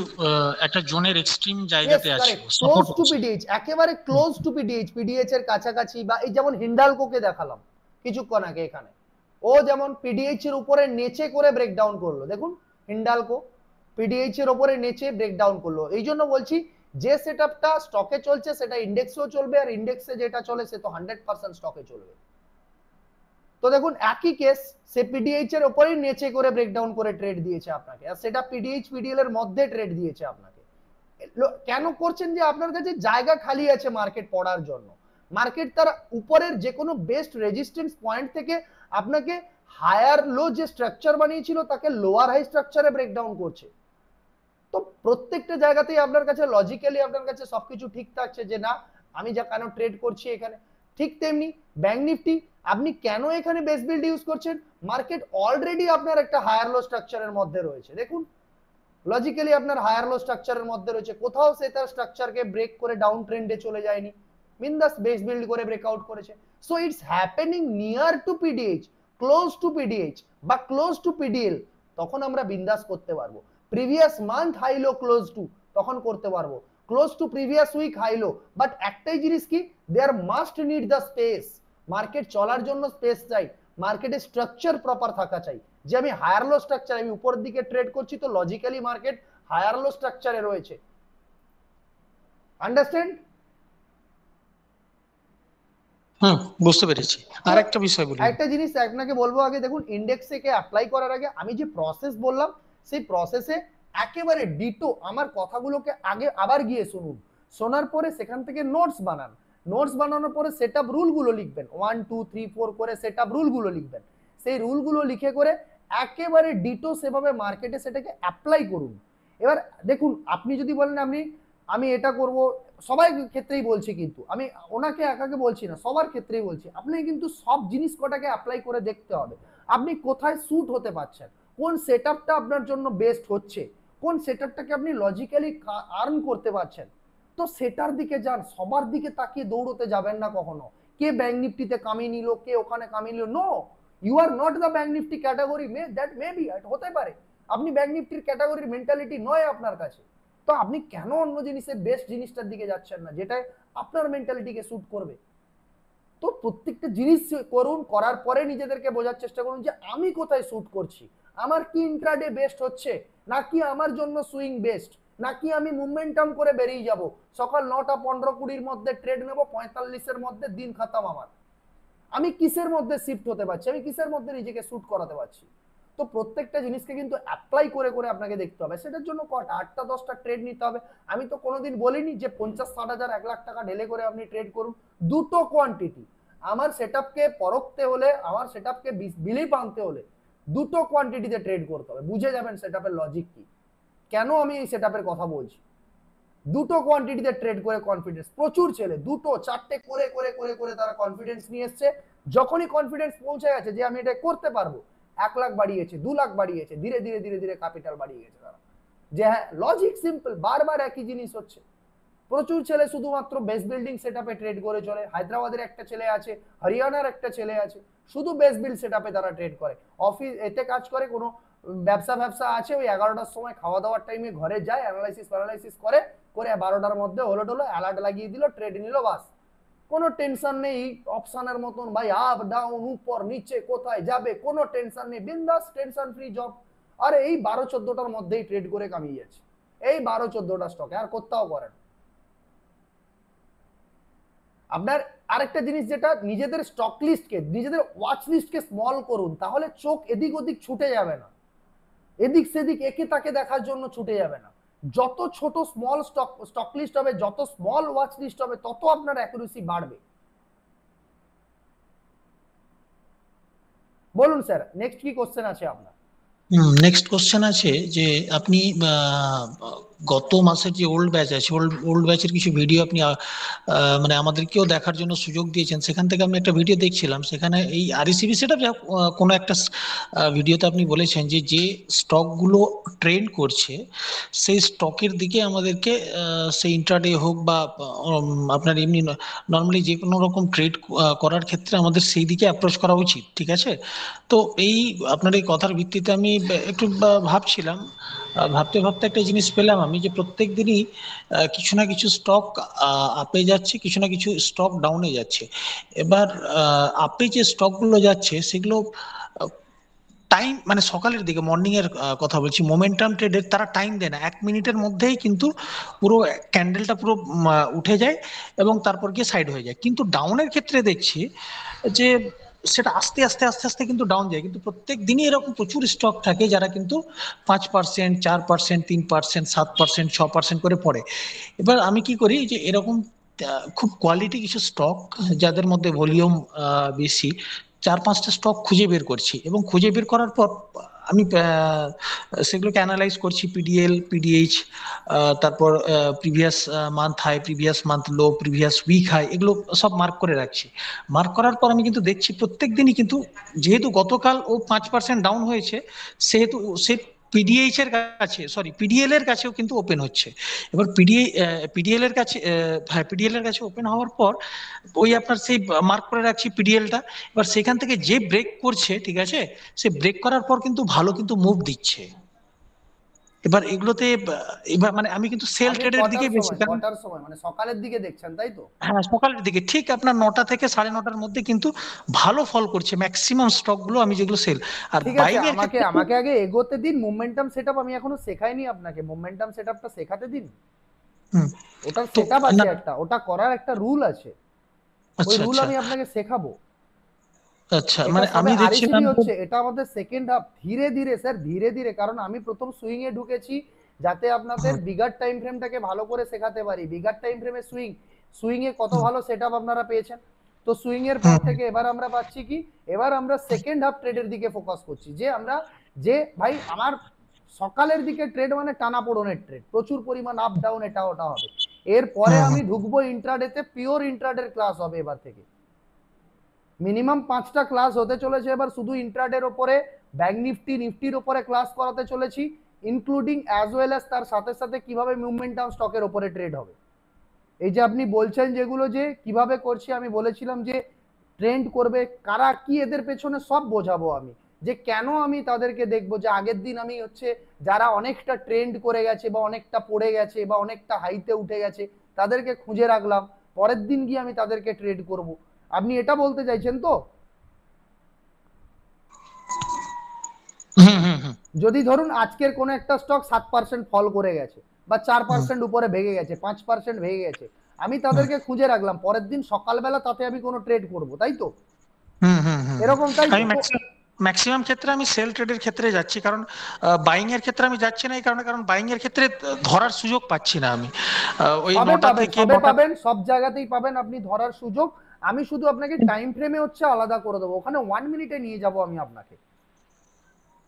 একটা জোনের এক্সট্রিম জায়গাতে আছে, ক্লোজ টু পিডিএইচ, একেবারে ক্লোজ টু পিডিএইচ এর কাছাকাছি। বা এই যেমন হিন্ডালকোকে দেখালাম কিছুক্ষণ আগে, এখানে ও যেমন পিডিএইচ এর উপরে নিচে করে ব্রেকডাউন করলো, দেখুন হিন্ডালকো পিডিএইচ এর উপরে নিচে ব্রেকডাউন করলো। এই জন্য বলছি যে সেটআপটা স্টকে চলছে সেটা ইন্ডেক্সেও চলবে, আর ইন্ডেক্সে যেটা চলে সে তো 100% স্টকে চলবে। তো দেখুন একই কেস, সে পিডিএইচ এর উপরেই নিচে করে ব্রেকডাউন করে ট্রেড দিয়েছে আপনাকে, আর সেটা পিডিএইচ পিডিএল এর মধ্যে ট্রেড দিয়েছে আপনাকে। কেন করছেন, যে আপনার কাছে জায়গা খালি আছে মার্কেট পড়ার জন্য। মার্কেট তার উপরের যে কোনো বেস্ট রেজিস্ট্যান্স পয়েন্ট থেকে আপনাকে হায়ার লো যে স্ট্রাকচার বানিয়েছিল তাকে লোয়ার হাই স্ট্রাকচারে ব্রেকডাউন করছে। তো প্রত্যেকটা জায়গাতেই আপনার কাছে লজিক্যালি আপনার কাছে সবকিছু ঠিক থাকছে যে না আমি যা কেন ট্রেড করছি এখানে। ঠিক তেমনি ব্যাংক নিফটি, আপনি কেন এখানে বেস বিল্ড ইউজ করছেন, মার্কেট অলরেডি আপনার একটা হায়ার লো স্ট্রাকচারের মধ্যে রয়েছে, দেখুন লজিক্যালি আপনার হায়ার লো স্ট্রাকচারের মধ্যে রয়েছে, কোথাও সে তার স্ট্রাকচারকে ব্রেক করে ডাউন ট্রেন্ডে চলে যায়নি, বিন্দাস বেস বিল্ড করে ব্রেকআউট করেছে। So it's happening near to PDH, close to PDH বা ক্লোজ টু পিডিএল, তখন আমরা বিন্দাস করতে পারবো। Previous month high low close to, তখন করতে পারবো। Close to previous week high low, but একটাই জিনিস কি, there must need the space. Market চলার জন্য স্পেস চাই, মার্কেটের স্ট্রাকচার প্রপার থাকা চাই। যে আমি হায়ার লো স্ট্রাকচার, আমি উপরের দিকে ট্রেড করছি তো লজিক্যালি মার্কেট হায়ার লো স্ট্রাকচারে রয়েছে। আন্ডারস্ট্যান্ড? বুঝতে পেরেছি। আর একটা বিষয় বলি, একটা জিনিস আপনাকে বলবো আগে, দেখুন ইন্ডেক্সে কে অ্যাপ্লাই করার আগে আমি যে প্রসেস বললাম সেই প্রসেসে একেবারে ডিটো আমার কথাগুলোকে আগে আবার গিয়ে শুনুন, শোনার পরে সেখান থেকে নোটস বানান। নোটস বানানোর পরে সেটআপ রুলগুলো লিখবেন, 1 2 3 4 করে সেটআপ রুলগুলো লিখবেন। সেই রুলগুলো লিখে করে একেবারে ডিটো সেভাবে মার্কেটে সেটাকে অ্যাপ্লাই করুন। এবার দেখুন আপনি যদি বলেন আমি এটা করব, সবাই ক্ষেত্রেই বলছি, কিন্তু আমি ওনাকে একাকে বলছি না, সবার ক্ষেত্রেই বলছি, আপনি কিন্তু সব জিনিস কটাকে অ্যাপ্লাই করে দেখতে হবে আপনি কোথায় স্যুট হতে পারছেন, কোন সেটআপটা আপনার জন্য বেস্ট হচ্ছে, কোন সেটআপটাকে আপনি লজিক্যালি আর্ন করতে পারছেন। তো সেটার দিকে যান, সবার দিকে তাকিয়ে দৌড়তে যাবেন না কখনো। কে ব্যাংক নিফটিতে কামিয়ে নিল, কে ওখানে কামিয়ে নিল, no, you are not the bank Nifty category, that may be, হতে পারে আপনি ব্যাংক নিফটির ক্যাটাগরির মেন্টালিটি নয় আপনার কাছে। তো আপনি কেন অন্য জিনিসের বেস্ট জিনিসটার দিকে যাচ্ছেন না যেটা আপনার মেন্টালিটিকে স্যুট করবে। তো প্রত্যেকটা জিনিস করুন, করার পরে নিজেদেরকে বোঝার চেষ্টা করুন যে আমি কোথায় স্যুট করছি, আমার কি ইন্ট্রাডে বেস্ট হচ্ছে, নাকি আমার জন্য সুইং বেস্ট, নাকি আমি মুভমেন্টাম করে বেরিয়ে যাব, সকাল 9টা 15-20 মধ্যে ট্রেড নেব, 45-এর মধ্যে দিন খতম আমার। আমি কিসের মধ্যে শিফট হতে পারছি, আমি কিসের মধ্যে নিজেকে স্যুট করাতে পারছি। তো প্রত্যেকটা জিনিসকে কিন্তু অ্যাপ্লাই করে করে আপনাকে দেখতে হবে। সেটার জন্য কটা 8টা 10টা ট্রেড নিতে হবে। আমি তো কোনোদিন বলিনি যে 50-60 হাজার 1 লাখ টাকা ঢেলে করে আপনি ট্রেড করুন। দুটো কোয়ান্টিটি, আমার সেটআপকে পরখতে হলে, আমার সেটআপকে বিলিভ আনতে হলে দুটো কোয়ান্টিটিতে ট্রেড করতে হবে। বুঝে যাবেন সেটআপের লজিক কি, কেন আমি এই সেটআপের কথা বলছি। দুটো কোয়ান্টিটিতে ট্রেড করে কনফিডেন্স, প্রচুর ছেলে 2টো 4টে করে করে করে করে তারা কনফিডেন্স নিয়ে এসছে। যখনই কনফিডেন্স পৌঁছে গেছে যে আমি এটা করতে পারবো, 1 লাখ বাড়িয়েছে, 2 লাখ বাড়িয়েছে, ধীরে ধীরে ধীরে ধীরে ক্যাপিটাল বাড়িয়ে গেছে তারা। যে হ্যাঁ লজিক সিম্পল, বারবার একই জিনিস হচ্ছে। প্রচুর ছেলে শুধুমাত্র বেস বিল্ডিং সেটআপে ট্রেড করে চলে। হায়দ্রাবাদের একটা ছেলে আছে, হরিয়ানার একটা ছেলে আছে, শুধু বেস বিল্ড সেটআপে তারা ট্রেড করে, অফিস এতে কাজ করে, কোনো ব্যবসা আছে, ওই 11টার সময় খাওয়া দাওয়ার টাইমে ঘরে যায়, অ্যানালাইসিস করে 12টার মধ্যে হলো অ্যালার্ট লাগিয়ে দিল, ট্রেড নিল, বাস। কোনো টেনশন নেই অপশনের মতন ভাই, আপ ডাউন উপর নিচে কোথায় যাবে, কোনো টেনশন নেই, বিন্দাস টেনশন ফ্রি জব। আর এই 12-14টার মধ্যেই ট্রেড করে কামিয়ে যাচ্ছে, এই 12-14টা স্টকে, আর কোথাও করেন। আপনার আরেকটা জিনিস যেটা, নিজেদের স্টক লিস্টকে, নিজেদের ওয়াচ লিস্টকে স্মল করুন, তাহলে চোখ এদিক ওদিক ছুটে যাবে না, এদিক সেদিক একে তাকে দেখার জন্য ছুটে যাবে না। যত ছোট স্মল স্টক লিস্ট হবে, যত স্মল ওয়াচ লিস্ট হবে, তত আপনার অ্যাকুরেসি বাড়বে। বলুন স্যার, নেক্সট কি কোশ্চেন আছে আপনার? নেক্সট কোশ্চেন আছে যে আপনি গত মাসের যে ওল্ড ব্যাচ আছে, ওল্ড ব্যাচের কিছু ভিডিও আপনি মানে আমাদেরকেও দেখার জন্য সুযোগ দিয়েছেন। সেখান থেকে আমি একটা ভিডিও দেখছিলাম, সেখানে এই আরইসিবি সেটআপ কোনো একটা ভিডিওতে আপনি বলেছেন যে যে স্টকগুলো ট্রেন্ড করছে সেই স্টকের দিকে আমাদেরকে সেই ইন্ট্রাডে হোক বা আপনার এমনি নর্মালি যে কোনো রকম ট্রেড করার ক্ষেত্রে আমাদের সেই দিকে অ্যাপ্রোচ করা উচিত, ঠিক আছে? তো এই আপনার এই কথার ভিত্তিতে আমি একটু ভাবছিলাম, ভাবতে ভাবতে একটা জিনিস পেলাম আমি, যে প্রত্যেক দিনই কিছু না কিছু স্টক আপে যাচ্ছে, কিছু না কিছু স্টক ডাউনে যাচ্ছে। এবার আপে যে স্টকগুলো যাচ্ছে সেগুলো টাইম, মানে সকালের দিকে মর্নিং এর কথা বলছি, মোমেন্টাম ট্রেডের তারা টাইম দেয় না, 1 মিনিটের মধ্যেই কিন্তু পুরো ক্যান্ডেলটা পুরো উঠে যায় এবং তারপর গিয়ে সাইড হয়ে যায়। কিন্তু ডাউনের ক্ষেত্রে দেখছি যে সেটা আস্তে আস্তে আস্তে আস্তে কিন্তু ডাউন যায়, কিন্তু প্রত্যেক দিনই এরকম প্রচুর স্টক থাকে যারা কিন্তু 5%, 4%, 3%, 7%, 6% করে পড়ে। এবার আমি কি করি, যে এরকম খুব কোয়ালিটি কিছু স্টক যাদের মধ্যে ভলিউম বেশি, 4-5টা স্টক খুঁজে বের করছি, এবং খুঁজে বের করার পর আমি সেগুলোকে অ্যানালাইজ করছি, পিডিএল, পিডিএইচ, তারপর previous month high, previous month low, previous week high, এগুলো সব মার্ক করে রাখছি। মার্ক করার পর আমি কিন্তু দেখছি প্রত্যেক দিনই কিন্তু, যেহেতু গতকাল ও 5% ডাউন হয়েছে, সেহেতু সে পিডিএইচ এর কাছে, সরি পিডিএল এর কাছেও কিন্তু ওপেন হচ্ছে। এবার পিডিএল এর কাছে, হ্যাঁ পিডিএল এর কাছে ওপেন হওয়ার পর ওই আপনার সেই মার্ক করে রাখছি পিডিএলটা। এবার সেখান থেকে যে ব্রেক করছে, ঠিক আছে, সে ব্রেক করার পর কিন্তু ভালো কিন্তু মুভ দিচ্ছে। এবার এগুলোতে এবার মানে আমি কিন্তু সেল ট্রেডের দিকে বেশি, কারণ কটার সময় মানে সকালের দিকে দেখছেন, তাই তো? হ্যাঁ সকালের দিকে ঠিক আপনার 9টা থেকে 9:30টার মধ্যে কিন্তু ভালো ফল করছে ম্যাক্সিমাম স্টক গুলো, আমি যেগুলো সেল। আর ঠিক আছে, বাইং এর আমাকে ক্ষেত্রে আমাকে আগে এগোতে দিন। মোমেন্টাম সেটআপ আমি এখনো শেখাইনি আপনাকে, মোমেন্টাম সেটআপটা শেখাতে দিন। ওটার তো সেটআপ আছে না, একটা, ওটা করার একটা রুল আছে, ওই আচ্ছা রুল আচ্ছা আমি আপনাকে শেখাবো। আচ্ছা, এটা মানে সবে আমি দেখছিলাম আরইসিবি হচ্ছে, এটা আমাদের সেকেন্ড হাফ, ধীরে ধীরে স্যার, ধীরে ধীরে। কারণ আমি প্রথম সুইং এ ঢুকেছি যাতে আপনাদের বিগার টাইম ফ্রেমটাকে ভালো করে শেখাতে পারি। বিগার টাইম ফ্রেমে সুইং এ কত ভালো সেটআপ আপনারা পেয়েছেন। তো সুইং এর পর থেকে এবার আমরা পাচ্ছি কি, এবার আমরা সেকেন্ড হাফ ট্রেডের দিকে ফোকাস করছি, যে ভাই আমার সকালের দিকে ট্রেড মানে টানা পোড়নের ট্রেড, প্রচুর পরিমাণ আপ ডাউন এটা ওটা হবে। এরপরে আমি ঢুকবো ইন্ট্রাডেতে, পিওর ইন্ট্রাডের ক্লাস হবে এবার থেকে। মিনিমাম 5টা ক্লাস হতে চলেছে এবার শুধু ইন্ট্রাডের ওপরে, ব্যাংক নিফটির ওপরে ক্লাস করাতে চলেছি, ইনক্লুডিং অ্যাজ ওয়েল অ্যাজ তার সাথে সাথে কিভাবে মুভমেন্টাম স্টকের ওপরে ট্রেড হবে। এই যে আপনি বলছেন যেগুলো যে কিভাবে করছি, আমি বলেছিলাম যে ট্রেন্ড করবে কারা, কি এদের পেছনে সব বোঝাবো আমি, যে কেন আমি তাদেরকে দেখবো, যে আগের দিন আমি হচ্ছে যারা অনেকটা ট্রেন্ড করে গেছে বা অনেকটা পড়ে গেছে বা অনেকটা হাইতে উঠে গেছে তাদেরকে খুঁজে রাখলাম, পরের দিন গিয়ে আমি তাদেরকে ট্রেড করব। আপনি এটা বলতে চাইছেন তো? যদি ধরুন আজকের কোন একটা স্টক 7% ফল করে গেছে বা 4% উপরে ভেঙে গেছে, 5% ভেঙে গেছে, আমি তাদেরকে খুঁজে রাখলাম, পরের দিন সকালবেলা তাতে আমি কোনো ট্রেড করব, তাই তো? এরকম, তাই আমি তো? ম্যাক্সিমাম ক্ষেত্রে আমি সেল ট্রেডের ক্ষেত্রে যাচ্ছি, কারণ বাইং এর ক্ষেত্রে আমি যাচ্ছি না এই কারণে, কারণ বাইং এর ক্ষেত্রে ধরার সুযোগ পাচ্ছি না আমি। ওই 9টা থেকে পাবেন, সব জায়গাতেই পাবেন আপনি ধরার সুযোগ। আমি শুধু আপনাকে টাইম ফ্রেমে হচ্ছে আলাদা করে দেবো, ওখানে 1 মিনিটে নিয়ে যাব আমি আপনাকে।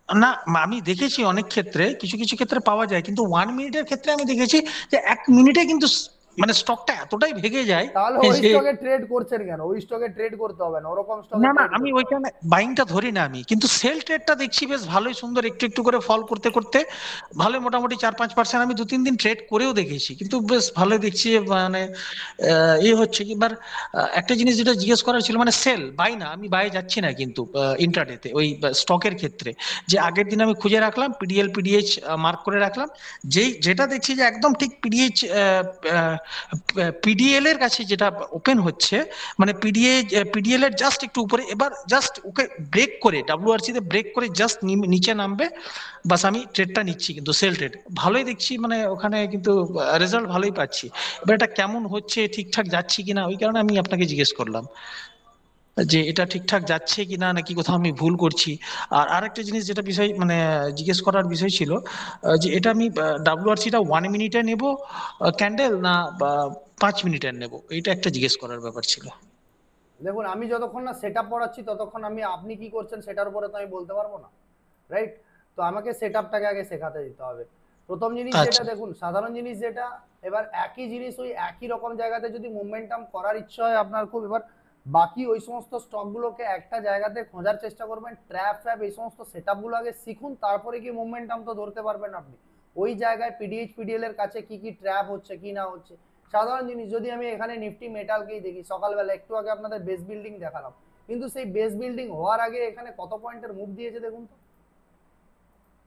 না, আমি দেখেছি অনেক ক্ষেত্রে, কিছু কিছু ক্ষেত্রে পাওয়া যায়, কিন্তু 1 মিনিটের ক্ষেত্রে আমি দেখেছি যে 1 মিনিটে কিন্তু মানে স্টকটা এতটাই ভেঙে যায় তাহলে ওই যে স্টকে ট্রেড করছেন কেন? ওই স্টকে ট্রেড করতে হবে না, ওরকম স্টকে না না ট্রেড আমি করতে হবে। ওইখানে বাইংটা ধরি না আমি, কিন্তু সেল ট্রেডটা দেখছি বেশ ভালোই সুন্দর, একটু একটু করে ফল করতে করতে ভালোই মোটামুটি 4-5% আমি 2-3 দিন ট্রেড করেও দেখেছি, কিন্তু বেশ ভালোই দেখছি যে মানে হচ্ছে কি এবার একটা জিনিস যেটা জিজ্ঞেস করার ছিল, মানে সেল বাই না, আমি বাই যাচ্ছি না কিন্তু ইন্ট্রাডেতে ওই স্টকের ক্ষেত্রে, যে আগের দিন আমি খুঁজে রাখলাম পিডিএল পিডিএইচ মার্ক করে রাখলাম, যেটা দেখছি যে একদম ঠিক পিডিএইচ পিডিএল এর কাছে যেটা ওপেন হচ্ছে, মানে পিডিএল এর জাস্ট একটু উপরে, এবার জাস্ট ওকে ব্রেক করে ডাব্লিউআরসি তে ব্রেক করে জাস্ট নিচে নামবে, বাস আমি ট্রেডটা নিচ্ছি, কিন্তু সেল ট্রেড ভালোই দেখছি, মানে ওখানে কিন্তু রেজাল্ট ভালোই পাচ্ছি। এবার এটা কেমন হচ্ছে, ঠিকঠাক যাচ্ছে কিনা, ওই কারণে আমি আপনাকে জিজ্ঞেস করলাম যে এটা ঠিকঠাক যাচ্ছে কিনা নাকি কোথাও আমি ভুল করছি। আর আরেকটা জিনিস যেটা বিষয় মানে জিজ্ঞেস করার বিষয় ছিল, যে এটা আমি ডাব্লিউআরসি টা 1 মিনিটে নেব ক্যান্ডেল না 5 মিনিটের নেব, এটা একটা জিজ্ঞেস করার ব্যাপার ছিল। দেখুন, আমি যতক্ষণ না সেটআপ পড়াচ্ছি ততক্ষণ আমি আপনি কি করছেন সেটার উপরে তো আমি বলতে পারবো না, রাইট? তো আমাকে সেটআপটাকে আগে শেখাতে দিতে হবে। প্রথম জিনিস যেটা আচ্ছা দেখুন, সাধারণ জিনিস যেটা, এবার একই জিনিস ওই একই রকম জায়গাতে যদি মোমেন্টাম করার ইচ্ছা হয় আপনার খুব, এবার বাকি ওই সমস্ত স্টকগুলোকে একটা জায়গাতে খোঁজার চেষ্টা করবেন, ট্র্যাপ ফ্যাপ এই সমস্ত সেটআপগুলো আগে শিখুন, তারপরে কি মোমেন্টাম তো ধরতে পারবেন আপনি। ওই জায়গায় পিডিএইচ পিডিএল এর কাছে কি কি ট্র্যাপ হচ্ছে কি না হচ্ছে, সাধারণ জিনিস যদি আমি এখানে নিফটি মেটালকেই দেখি, সকালবেলা একটু আগে আপনাদের বেস বিল্ডিং দেখালাম, কিন্তু সেই বেস বিল্ডিং হওয়ার আগে এখানে কত পয়েন্টের মুভ দিয়েছে দেখুন তো,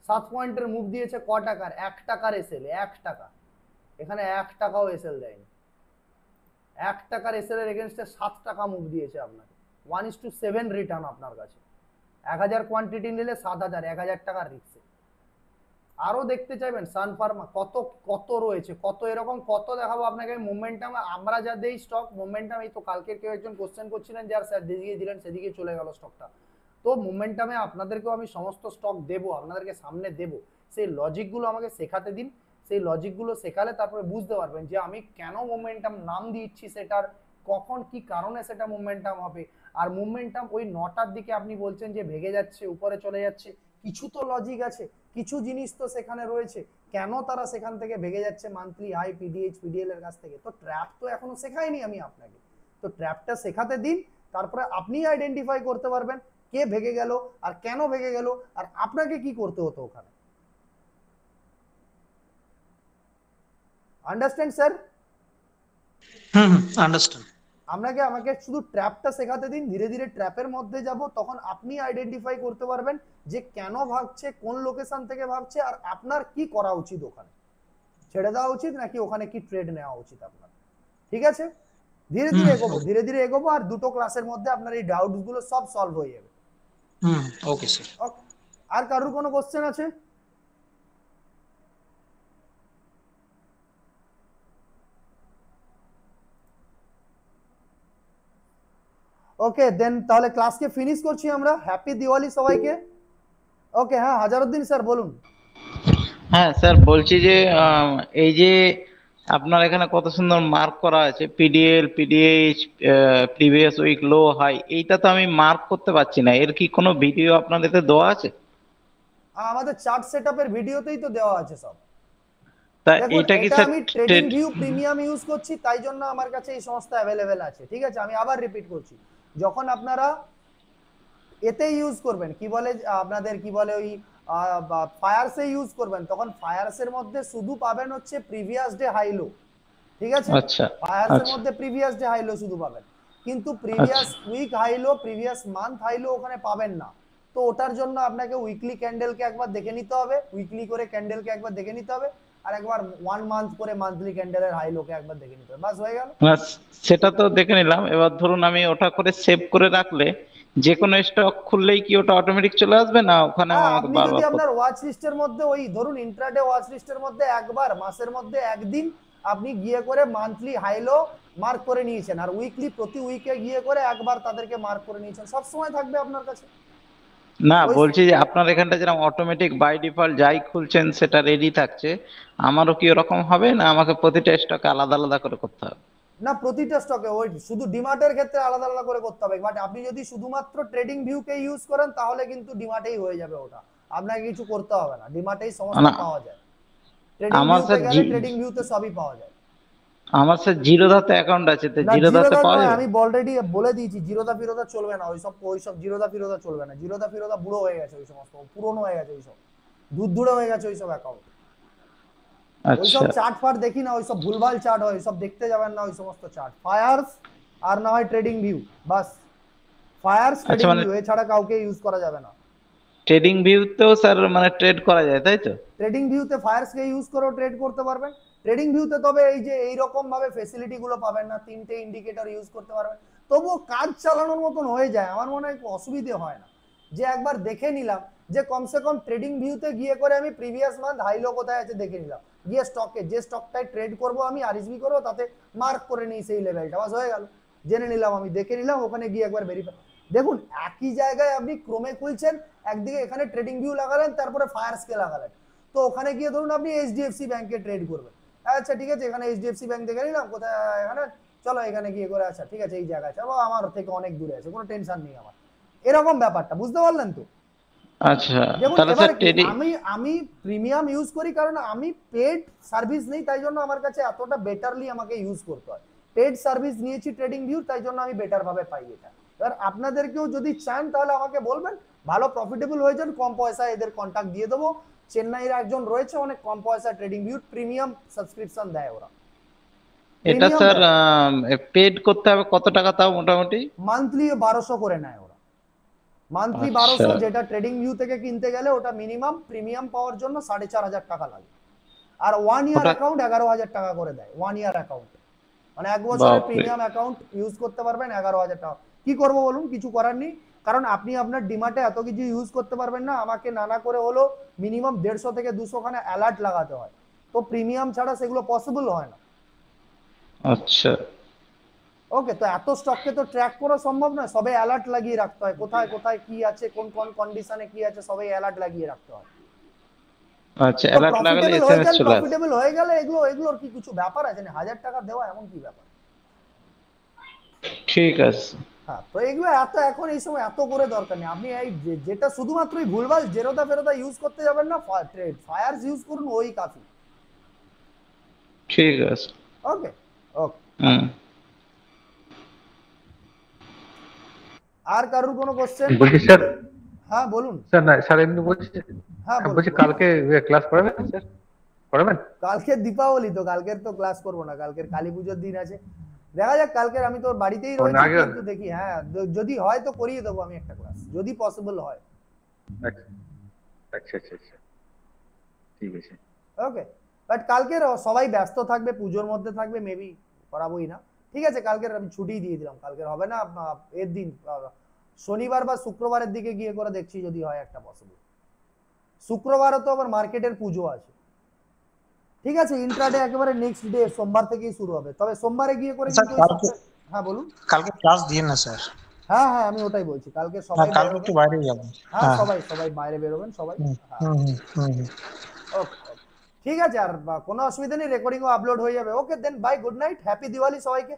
7 পয়েন্টের মুভ দিয়েছে। ক টাকার? 1 টাকার এসএল, 1 টাকা। এখানে 1 টাকাও এসএল দেয়নি। 1 টাকার এসএল এর এগেনস্টে 7 টাকা মুভ দিয়েছে আপনাকে, 1:7 রিটার্ন আপনার কাছে। 1000 কোয়ান্টিটি নিলে 7000, 1000 টাকার রিস্কে। আরো দেখতে চাইবেন সান ফার্মা কত কত রয়েছে, কত এরকম কত দেখাবো আপনাকে মোমেন্টাম। আমরা যা দেই স্টক মোমেন্টাম, এই তো কালকে কেউ একজন কোশ্চেন করছিলেন যে আর স্যার দিদিকে দিলেন সেদিকে চলে গেল স্টকটা, তো মোমেন্টামে আপনাদেরকেও আমি সমস্ত স্টক দেবো, আপনাদেরকে সামনে দেবো, সেই লজিকগুলো আমাকে শেখাতে দিন। সেই লজিকগুলো শেখালে তারপরে বুঝতে পারবেন যে আমি কেন মোমেন্টাম নাম দিচ্ছি সেটার, কখন কি কারণে সেটা মোমেন্টাম হবে। আর মোমেন্টাম ওই 9টার দিকে আপনি বলছেন যে ভেঙে যাচ্ছে উপরে চলে যাচ্ছে, কিছু তো লজিক আছে, কিছু জিনিস তো সেখানে রয়েছে, কেন তারা সেখান থেকে ভেঙে যাচ্ছে মান্থলি হাই পিডিএইচ পিডিএল এর কাছ থেকে। তো ট্র্যাপ তো এখনো শেখাইনি আমি আপনাকে, তো ট্র্যাপটা শেখাতে দিন, তারপরে আপনি আইডেন্টিফাই করতে পারবেন কে ভেঙে গেল আর কেন ভেঙে গেল আর আপনাকে কি করতে হতো ওখানে। Understand sir? Hmm understand. আমাকে শুধু ট্র্যাপটা শেখাতে দিন, ধীরে ধীরে ট্র্যাপের মধ্যে যাব, তখন আপনি আইডেন্টিফাই করতে পারবেন যে কেন ভাগছে, কোন লোকেশন থেকে ভাগছে, আর আপনার কি করা উচিত, ওখানে ছেড়ে দেওয়া উচিত নাকি ওখানে কি ট্রেড নেওয়া উচিত আপনার। ঠিক আছে, ধীরে ধীরে এগোবো, ধীরে ধীরে এগোবো, আর দুটো ক্লাসের মধ্যে আপনার এই ডাউটস গুলো সব সলভ হয়ে যাবে। Okay sir. আর কারোর কোনো কোশ্চেন আছে? ওকে দেন, তাহলে ক্লাসকে ফিনিশ করছি আমরা। হ্যাপি দিওয়ালি সবাইকে। ওকে, হ্যাঁ হাজারউদ্দিন স্যার বলুন। হ্যাঁ স্যার, বলছি যে এই যে আপনার এখানে কত সুন্দর মার্ক করা আছে PDL PDH previous week low high, এইটা তো আমি মার্ক করতে পারছি না, এর কি কোনো ভিডিও আপনাদের দেওয়া আছে? আমাদের চার্ট সেটআপের ভিডিওতেই তো দেওয়া আছে সব। তা দেখুন, এটা কি এটা স্যার আমি ট্রেডিং ভিউ প্রিমিয়াম ইউজ করছি, তাই জন্য আমার কাছে এই সমস্ত অ্যাভেলেবেল আছে। ঠিক আছে, আমি আবার রিপিট করছি, যখন আপনারা এতে ইউজ করবেন, কি বলে আপনাদের, কি বলে ওই ফায়ারসে ইউজ করবেন, তখন ফায়ারসের মধ্যে শুধু পাবেন হচ্ছে প্রিভিয়াস ডে হাই লো। ঠিক আছে, আচ্ছা ফায়ারসের আচ্ছা মধ্যে প্রিভিয়াস ডে হাই লো শুধু পাবেন, কিন্তু previous week high low, previous month high low ওখানে পাবেন না। তো ওটার জন্য আপনাকে উইকলি ক্যান্ডেলকে একবার দেখে নিতে হবে, উইকলি করে ক্যান্ডেলকে একবার দেখে নিতে হবে, আর একবার 1 মান্থ করে মান্থলি ক্যান্ডেলের হাই লোকে একবার দেখে নিতে হবে, বাস হয়ে গেল। না, সেটা তো দেখে নিলাম। এবার ধরুন আমি ওটা করে সেভ করে রাখলে যে কোনো স্টক খুললেই কি ওটা অটোমেটিক চলে আসবে, না ওখানেও হ্যাঁ, আমাকে আপনি যদি বারবার আপনার ওয়াচ লিস্টের মধ্যে ওই ধরুন ইন্ট্রাডে ওয়াচ লিস্টের মধ্যে একবার মাসের মধ্যে একদিন আপনি গিয়ে করে মান্থলি হাই লো মার্ক করে নিয়েছেন, আর উইকলি প্রতি উইকে গিয়ে করে একবার তাদেরকে মার্ক করে নিয়েছেন, সব সময় থাকবে আপনার কাছে। না, ওই বলছি যে আপনার এখানটা যেরকম অটোমেটিক বাই ডিফল্ট যাই খুলছেন সেটা রেডি থাকছে, আমারও কি ওরকম হবে না আমাকে প্রতিটা স্টকে আলাদা আলাদা করে করতে হবে? না, প্রতিটা স্টকে ওই শুধু ডিমার্টের ক্ষেত্রে আলাদা আলাদা করে করতে হবে, বাট আপনি যদি শুধুমাত্র ট্রেডিং ভিউকে ইউজ করেন তাহলে কিন্তু ডিমার্টেই হয়ে যাবে, ওটা আপনাকে কিছু করতে হবে না, ডিমার্টেই সমস্ত না, পাওয়া যায়। ট্রেডিং আমার ভিউতে স্যার গেলে ট্রেডিং ভিউতে সবই পাওয়া যায়। আমার স্যার জিরোদাতে অ্যাকাউন্ট আছে, তো না জিরোদাতে জিরোদা পাওয়া নয়, যাবে? আমি অলরেডি বলে দিয়েছি জিরোদা ফিরোদা চলবে না, ওইসব জিরোদা ফিরোদা চলবে না, জিরোদা ফিরোদা বুড়ো হয়ে গেছে, ওই সমস্ত পুরনো হয়ে গেছে, ওইসব দুধ হয়ে গেছে ওইসব অ্যাকাউন্ট। ওইসব আচ্ছা চার্ট ফার্ট দেখি না, ওইসব ভুলভাল চার্ট হয়, ওইসব দেখতে যাবেন না ওই সমস্ত চার্ট। ফায়ার্স আর না হয় ট্রেডিং ভিউ, বাস ফায়ার্স আচ্ছা, ট্রেডিং মানে ভিউ এছাড়া কাউকে ইউজ করা যাবে না। ট্রেডিং ভিউতেও স্যার মানে ট্রেড করা যায় তাই তো? ট্রেডিং ভিউতে ফায়ার্সকে ইউজ করেও ট্রেড করতে পারবেন ট্রেডিং ভিউতে, তবে এই যে এইরকম ভাবে ফেসিলিটি গুলো পাবেন না, 3টে ইন্ডিকেটর ইউজ করতে পারবেন, তবুও কাজ চালানোর মতন হয়ে যায়, আমার মনে হয় অসুবিধে হয় না। যে একবার দেখে নিলাম যে কমসে কম ট্রেডিং ভিউতে গিয়ে করে আমি প্রিভিয়াস মান্থ হাইলো কোথায় আছে দেখে নিলাম, গিয়ে স্টকে যে স্টকটায় ট্রেড করব আমি আরএসবি করবো তাতে মার্ক করে নিই সেই লেভেলটা, বাস হয়ে গেল, জেনে নিলাম, আমি দেখে নিলাম, ওখানে গিয়ে একবার ভেরিফাই। দেখুন একই জায়গায় আপনি ক্রোমে খুলছেন, একদিকে এখানে ট্রেডিং ভিউ লাগালেন, তারপরে ফায়ার্সকে লাগালেন, তো ওখানে গিয়ে ধরুন আপনি এইচডিএফসি ব্যাংকে ট্রেড করবেন, আচ্ছা ঠিক আছে এখানে এইচডিএফসি ব্যাংক দেখে নিলাম কোথায়, এখানে চলো এখানে গিয়ে করে, আচ্ছা ঠিক আছে এই জায়গায় আছে, আমার থেকে অনেক দূরে আছে, কোনো টেনশন নেই আমার, এরকম ব্যাপারটা বুঝতে পারলেন তো? আচ্ছা দেখুন তাহলে এবার স্যার ট্রেডিং, আমি প্রিমিয়াম ইউজ করি কারণ আমি পেড সার্ভিস নেই, তাই জন্য আমার কাছে এতটা বেটারলি আমাকে ইউজ করতে হয়, পেড সার্ভিস নিয়েছি ট্রেডিং ভিউ, তাই জন্য আমি বেটার ভাবে পাই এটা। এবার আপনাদেরকেও যদি চান তাহলে আমাকে বলবেন, ভালো প্রফিটেবল হয়ে যান, কম পয়সায় এদের কন্টাক্ট দিয়ে দেবো, চেন্নাইয়ের একজন রয়েছে অনেক কম পয়সা ট্রেডিং ভিউ প্রিমিয়াম সাবস্ক্রিপশন দেয় ওরা। এটা স্যার পেড করতে হবে কত টাকা তাও মোটামুটি? মান্থলি 1200 করে নেয় ওরা, মান্থলি আচ্ছা। 1200, যেটা ট্রেডিং ভিউ থেকে কিনতে গেলে ওটা মিনিমাম প্রিমিয়াম পাওয়ার জন্য 4500 টাকা লাগে, আর 1 ইয়ার ওটা- অ্যাকাউন্ট 11000 টাকা করে দেয়, 1 ইয়ার অ্যাকাউন্ট মানে 1 বছরের বাপরে। প্রিমিয়াম অ্যাকাউন্ট ইউজ করতে পারবেন 11000 টাকা। কি করব বলুন, কিছু করার নেই, কারণ আপনি আপনার ডিমার্টে এত কিছু ইউজ করতে পারবেন না, আমাকে নানা করে হলো মিনিমাম 150 থেকে 200 খানে অ্যালার্ট লাগাতে হয়, তো প্রিমিয়াম ছাড়া সেগুলো পসিবল হয় না। আচ্ছা ওকে, তো এত স্টককে তো ট্র্যাক করা সম্ভব নয়, সবে অ্যালার্ট লাগিয়ে রাখতে হয়, কোথায় কোথায় কি আছে, কোন কোন কন্ডিশনে কি আছে, সবাই অ্যালার্ট লাগিয়ে রাখতে হয়। আচ্ছা, অ্যালার্ট লাগালে এসএমএস চলে আসে। প্রফিটেবল হয়ে গেলে এগুলোর কি কিছু ব্যাপার আছে না, 1000 টাকা দেওয়া এমন কি ব্যাপার? ঠিক আছে। হ্যাঁ, তো এগুলো এত এখন এই সময় এত করে দরকার নেই, আপনি এই যেটা শুধুমাত্রই ভুলভাল জেরোদা ফেরোদা ইউজ করতে যাবেন না, ফায়ার্স ইউজ করুন, ওই কাফি। ঠিক আছে। ওকে ওকে, হুম। আর কারোর কোনো কোশ্চেন? বলছি স্যার, হ্যাঁ বলুন। স্যার না স্যার এমনি বলছি, হ্যাঁ বলুন। বলছি কালকে ক্লাস করাবেন স্যার? করাবেন? কালকে দীপাবলি, তো কালকের তো ক্লাস করবো না, কালকের কালী পুজোর দিন আছে, দেখা যাক কালকের, আমি তো বাড়িতেই ও, না, রয়েছি, আগে- কিন্তু দেখি, হ্যাঁ যদি হয় তো করিয়ে দেবো আমি একটা ক্লাস, যদি পসিবল হয়। আচ্ছা আচ্ছা আচ্ছা আচ্ছা, ঠিক আছে। ওকে, বাট কালকের সবাই ব্যস্ত থাকবে, পুজোর মধ্যে থাকবে, মেবি করাবোই না, ঠিক আছে কালকের আমি ছুটি দিয়ে দিলাম, কালকের হবে না, এর দিন শনিবার বা শুক্রবারের দিকে গিয়ে করে দেখছি যদি হয় একটা পসিবল, শুক্রবারও তো আবার মার্কেটের পুজো আছে, ঠিক আছে ইন্ট্রাডে একেবারে নেক্সট ডে সোমবার থেকেই শুরু হবে, তবে সোমবারে গিয়ে করে স্যার, কিন্তু ওই কালকে- হ্যাঁ বলুন। কালকে ক্লাস দিয়ে না স্যার, হ্যাঁ হ্যাঁ, আমি ওটাই বলছি, কালকে সবাই কালকে বেরোবেন। একটু বাইরে যাবো। হ্যাঁ হ্যাঁ, সবাই বাইরে বেরোবেন সবাই। হুম, হ্যাঁ হুম, হুম, হুম। ওকে ঠিক আছে, আর কোনো অসুবিধা নেই, রেকর্ডিংও আপলোড হয়ে যাবে। Okay then, bye, good night, happy Diwali সবাইকে।